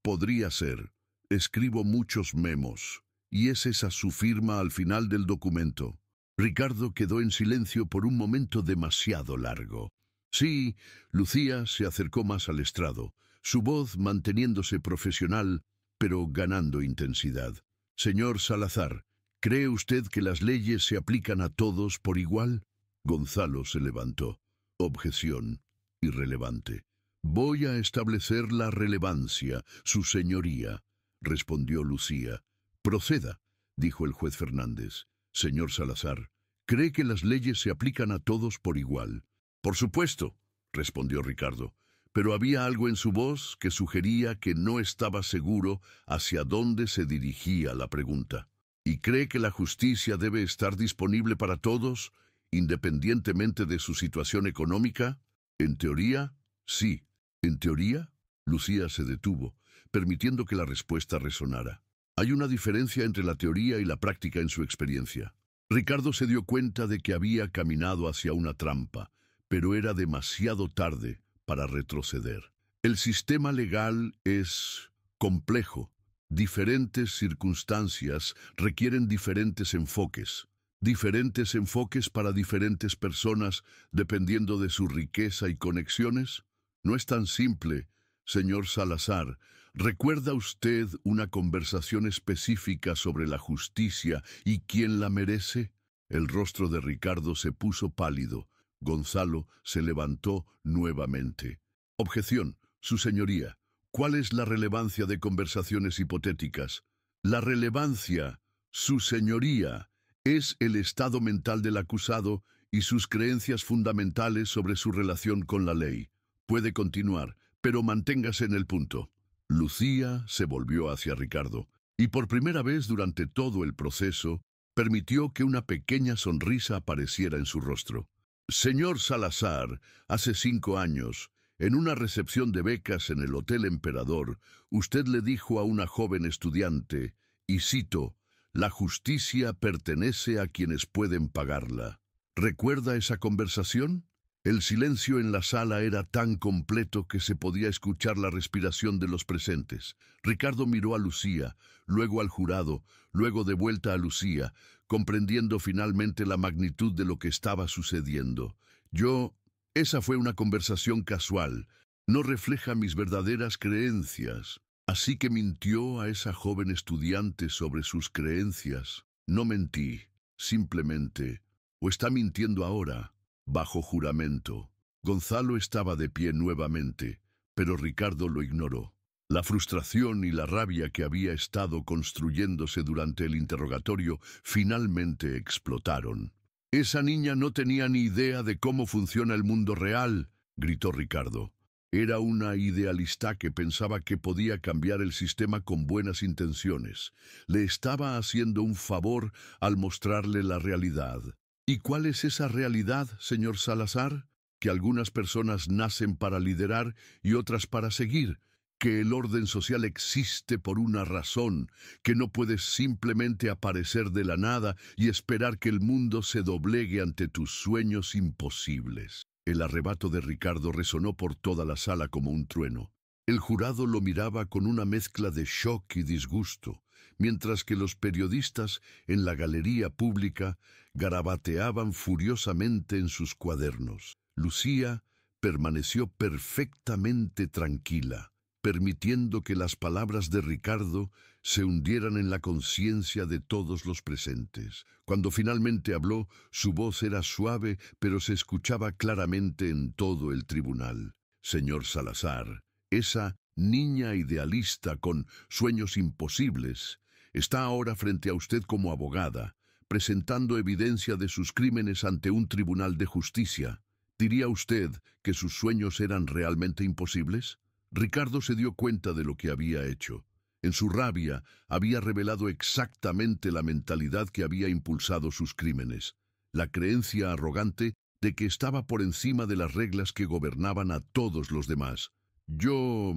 Podría ser. Escribo muchos memos. ¿Y es esa su firma al final del documento? Ricardo quedó en silencio por un momento demasiado largo. Sí, Lucía se acercó más al estrado, su voz manteniéndose profesional, pero ganando intensidad. Señor Salazar, ¿cree usted que las leyes se aplican a todos por igual? Gonzalo se levantó. Objeción. Irrelevante. Voy a establecer la relevancia, su señoría, respondió Lucía. Proceda, dijo el juez Fernández. Señor Salazar, ¿cree que las leyes se aplican a todos por igual? Por supuesto, respondió Ricardo, pero había algo en su voz que sugería que no estaba seguro hacia dónde se dirigía la pregunta. ¿Y cree que la justicia debe estar disponible para todos, independientemente de su situación económica? En teoría, sí. ¿En teoría? Lucía se detuvo, permitiendo que la respuesta resonara. Hay una diferencia entre la teoría y la práctica en su experiencia. Ricardo se dio cuenta de que había caminado hacia una trampa, pero era demasiado tarde para retroceder. El sistema legal es complejo. Diferentes circunstancias requieren diferentes enfoques para diferentes personas dependiendo de su riqueza y conexiones. No es tan simple, señor Salazar. ¿Recuerda usted una conversación específica sobre la justicia y quién la merece? El rostro de Ricardo se puso pálido. Gonzalo se levantó nuevamente. Objeción, su señoría. ¿Cuál es la relevancia de conversaciones hipotéticas? La relevancia, su señoría, es el estado mental del acusado y sus creencias fundamentales sobre su relación con la ley. Puede continuar, pero manténgase en el punto. Lucía se volvió hacia Ricardo, y por primera vez durante todo el proceso, permitió que una pequeña sonrisa apareciera en su rostro. Señor Salazar, hace 5 años, en una recepción de becas en el Hotel Emperador, usted le dijo a una joven estudiante, y cito, «La justicia pertenece a quienes pueden pagarla». ¿Recuerda esa conversación? El silencio en la sala era tan completo que se podía escuchar la respiración de los presentes. Ricardo miró a Lucía, luego al jurado, luego de vuelta a Lucía, comprendiendo finalmente la magnitud de lo que estaba sucediendo. Esa fue una conversación casual. No refleja mis verdaderas creencias. Así que mintió a esa joven estudiante sobre sus creencias. No mentí, simplemente. ¿O está mintiendo ahora? Bajo juramento. Gonzalo estaba de pie nuevamente, pero Ricardo lo ignoró. La frustración y la rabia que había estado construyéndose durante el interrogatorio finalmente explotaron. «Esa niña no tenía ni idea de cómo funciona el mundo real», gritó Ricardo. Era una idealista que pensaba que podía cambiar el sistema con buenas intenciones. Le estaba haciendo un favor al mostrarle la realidad. ¿Y cuál es esa realidad, señor Salazar? Que algunas personas nacen para liderar y otras para seguir, que el orden social existe por una razón, que no puedes simplemente aparecer de la nada y esperar que el mundo se doblegue ante tus sueños imposibles. El arrebato de Ricardo resonó por toda la sala como un trueno. El jurado lo miraba con una mezcla de shock y disgusto, mientras que los periodistas en la galería pública garabateaban furiosamente en sus cuadernos. Lucía permaneció perfectamente tranquila, permitiendo que las palabras de Ricardo se hundieran en la conciencia de todos los presentes. Cuando finalmente habló, su voz era suave, pero se escuchaba claramente en todo el tribunal. «Señor Salazar, esa niña idealista con sueños imposibles, está ahora frente a usted como abogada, presentando evidencia de sus crímenes ante un tribunal de justicia. ¿Diría usted que sus sueños eran realmente imposibles? Ricardo se dio cuenta de lo que había hecho. En su rabia, había revelado exactamente la mentalidad que había impulsado sus crímenes, la creencia arrogante de que estaba por encima de las reglas que gobernaban a todos los demás. Yo...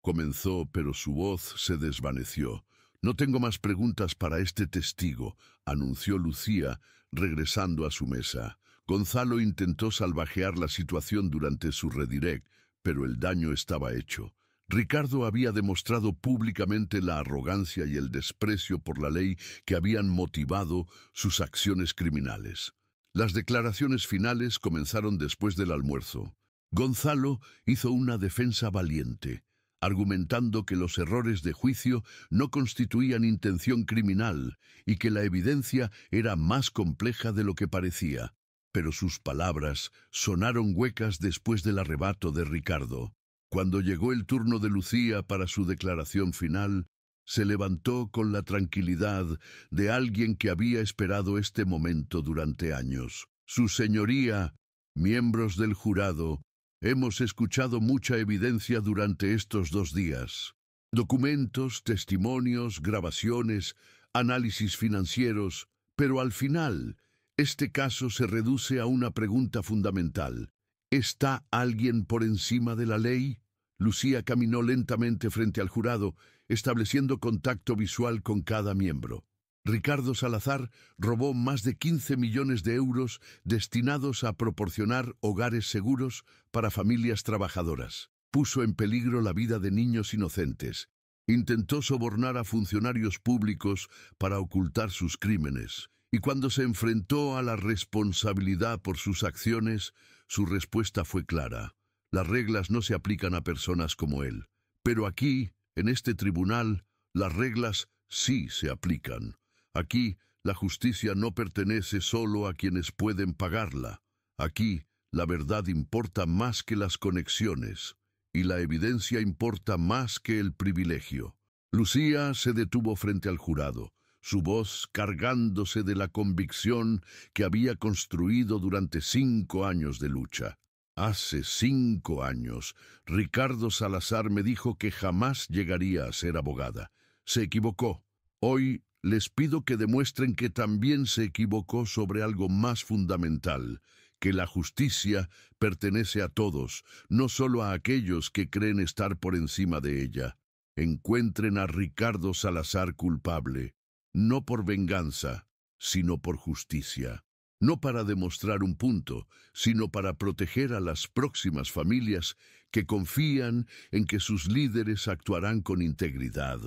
comenzó, pero su voz se desvaneció. No tengo más preguntas para este testigo, anunció Lucía, regresando a su mesa. Gonzalo intentó salvajear la situación durante su redirect, pero el daño estaba hecho. Ricardo había demostrado públicamente la arrogancia y el desprecio por la ley que habían motivado sus acciones criminales. Las declaraciones finales comenzaron después del almuerzo. Gonzalo hizo una defensa valiente, argumentando que los errores de juicio no constituían intención criminal y que la evidencia era más compleja de lo que parecía. Pero sus palabras sonaron huecas después del arrebato de Ricardo. Cuando llegó el turno de Lucía para su declaración final, se levantó con la tranquilidad de alguien que había esperado este momento durante años. Su señoría, miembros del jurado, hemos escuchado mucha evidencia durante estos 2 días. Documentos, testimonios, grabaciones, análisis financieros, pero al final, este caso se reduce a una pregunta fundamental. ¿Está alguien por encima de la ley? Lucía caminó lentamente frente al jurado, estableciendo contacto visual con cada miembro. Ricardo Salazar robó más de 15 millones de euros destinados a proporcionar hogares seguros para familias trabajadoras. Puso en peligro la vida de niños inocentes. Intentó sobornar a funcionarios públicos para ocultar sus crímenes. Y cuando se enfrentó a la responsabilidad por sus acciones, su respuesta fue clara. Las reglas no se aplican a personas como él. Pero aquí, en este tribunal, las reglas sí se aplican. Aquí, la justicia no pertenece solo a quienes pueden pagarla. Aquí, la verdad importa más que las conexiones, y la evidencia importa más que el privilegio. Lucía se detuvo frente al jurado, su voz cargándose de la convicción que había construido durante 5 años de lucha. Hace 5 años, Ricardo Salazar me dijo que jamás llegaría a ser abogada. Se equivocó. Hoy les pido que demuestren que también se equivocó sobre algo más fundamental, que la justicia pertenece a todos, no solo a aquellos que creen estar por encima de ella. Encuentren a Ricardo Salazar culpable, no por venganza, sino por justicia. No para demostrar un punto, sino para proteger a las próximas familias que confían en que sus líderes actuarán con integridad.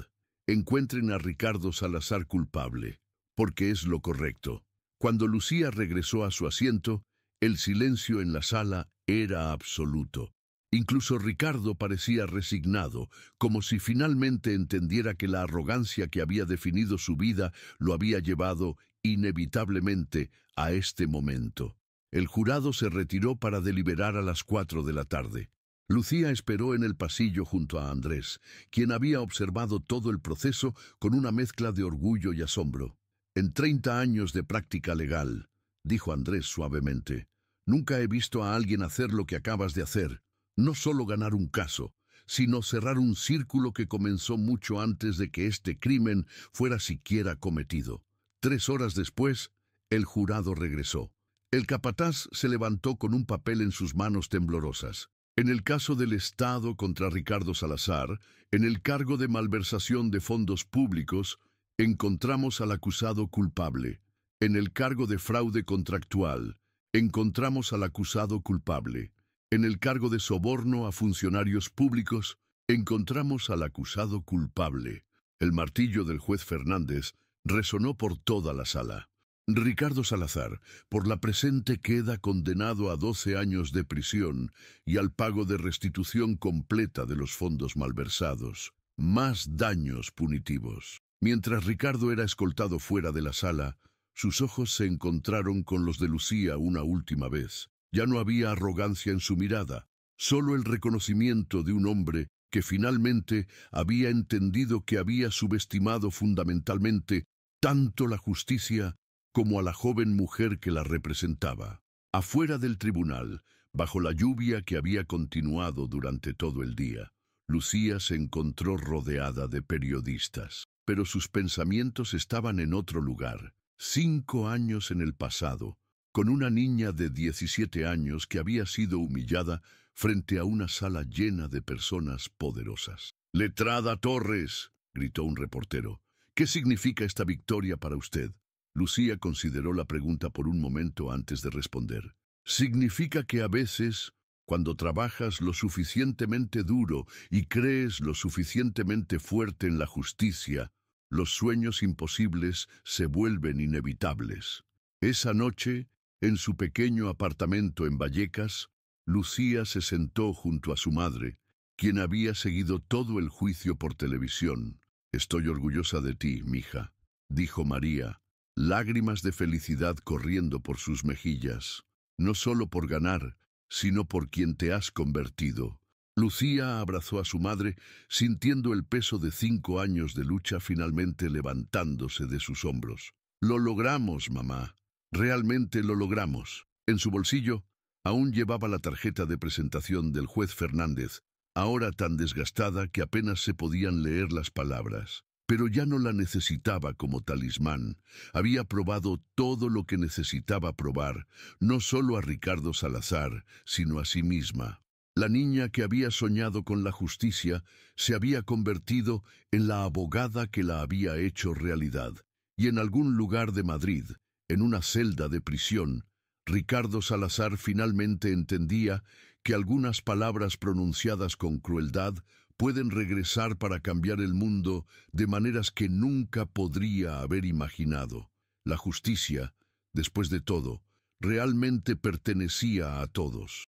Encuentren a Ricardo Salazar culpable, porque es lo correcto. Cuando Lucía regresó a su asiento, el silencio en la sala era absoluto. Incluso Ricardo parecía resignado, como si finalmente entendiera que la arrogancia que había definido su vida lo había llevado inevitablemente a este momento. El jurado se retiró para deliberar a las 4 de la tarde. Lucía esperó en el pasillo junto a Andrés, quien había observado todo el proceso con una mezcla de orgullo y asombro. En 30 años de práctica legal, dijo Andrés suavemente, nunca he visto a alguien hacer lo que acabas de hacer. No solo ganar un caso, sino cerrar un círculo que comenzó mucho antes de que este crimen fuera siquiera cometido. 3 horas después, el jurado regresó. El capataz se levantó con un papel en sus manos temblorosas. En el caso del Estado contra Ricardo Salazar, en el cargo de malversación de fondos públicos, encontramos al acusado culpable. En el cargo de fraude contractual, encontramos al acusado culpable. En el cargo de soborno a funcionarios públicos, encontramos al acusado culpable. El martillo del juez Fernández resonó por toda la sala. Ricardo Salazar, por la presente, queda condenado a 12 años de prisión y al pago de restitución completa de los fondos malversados. Más daños punitivos. Mientras Ricardo era escoltado fuera de la sala, sus ojos se encontraron con los de Lucía una última vez. Ya no había arrogancia en su mirada, solo el reconocimiento de un hombre que finalmente había entendido que había subestimado fundamentalmente tanto la justicia como a la joven mujer que la representaba. Afuera del tribunal, bajo la lluvia que había continuado durante todo el día, Lucía se encontró rodeada de periodistas, pero sus pensamientos estaban en otro lugar, 5 años en el pasado, con una niña de 17 años que había sido humillada frente a una sala llena de personas poderosas. «Letrada Torres», gritó un reportero, «¿qué significa esta victoria para usted?» Lucía consideró la pregunta por un momento antes de responder. «Significa que a veces, cuando trabajas lo suficientemente duro y crees lo suficientemente fuerte en la justicia, los sueños imposibles se vuelven inevitables». Esa noche, en su pequeño apartamento en Vallecas, Lucía se sentó junto a su madre, quien había seguido todo el juicio por televisión. «Estoy orgullosa de ti, mija», dijo María, lágrimas de felicidad corriendo por sus mejillas, no solo por ganar, sino por quien te has convertido. Lucía abrazó a su madre, sintiendo el peso de 5 años de lucha finalmente levantándose de sus hombros. «Lo logramos, mamá. Realmente lo logramos». En su bolsillo aún llevaba la tarjeta de presentación del juez Fernández, ahora tan desgastada que apenas se podían leer las palabras. Pero ya no la necesitaba como talismán. Había probado todo lo que necesitaba probar, no solo a Ricardo Salazar, sino a sí misma. La niña que había soñado con la justicia se había convertido en la abogada que la había hecho realidad. Y en algún lugar de Madrid, en una celda de prisión, Ricardo Salazar finalmente entendía que algunas palabras pronunciadas con crueldad pueden regresar para cambiar el mundo de maneras que nunca podría haber imaginado. La justicia, después de todo, realmente pertenecía a todos.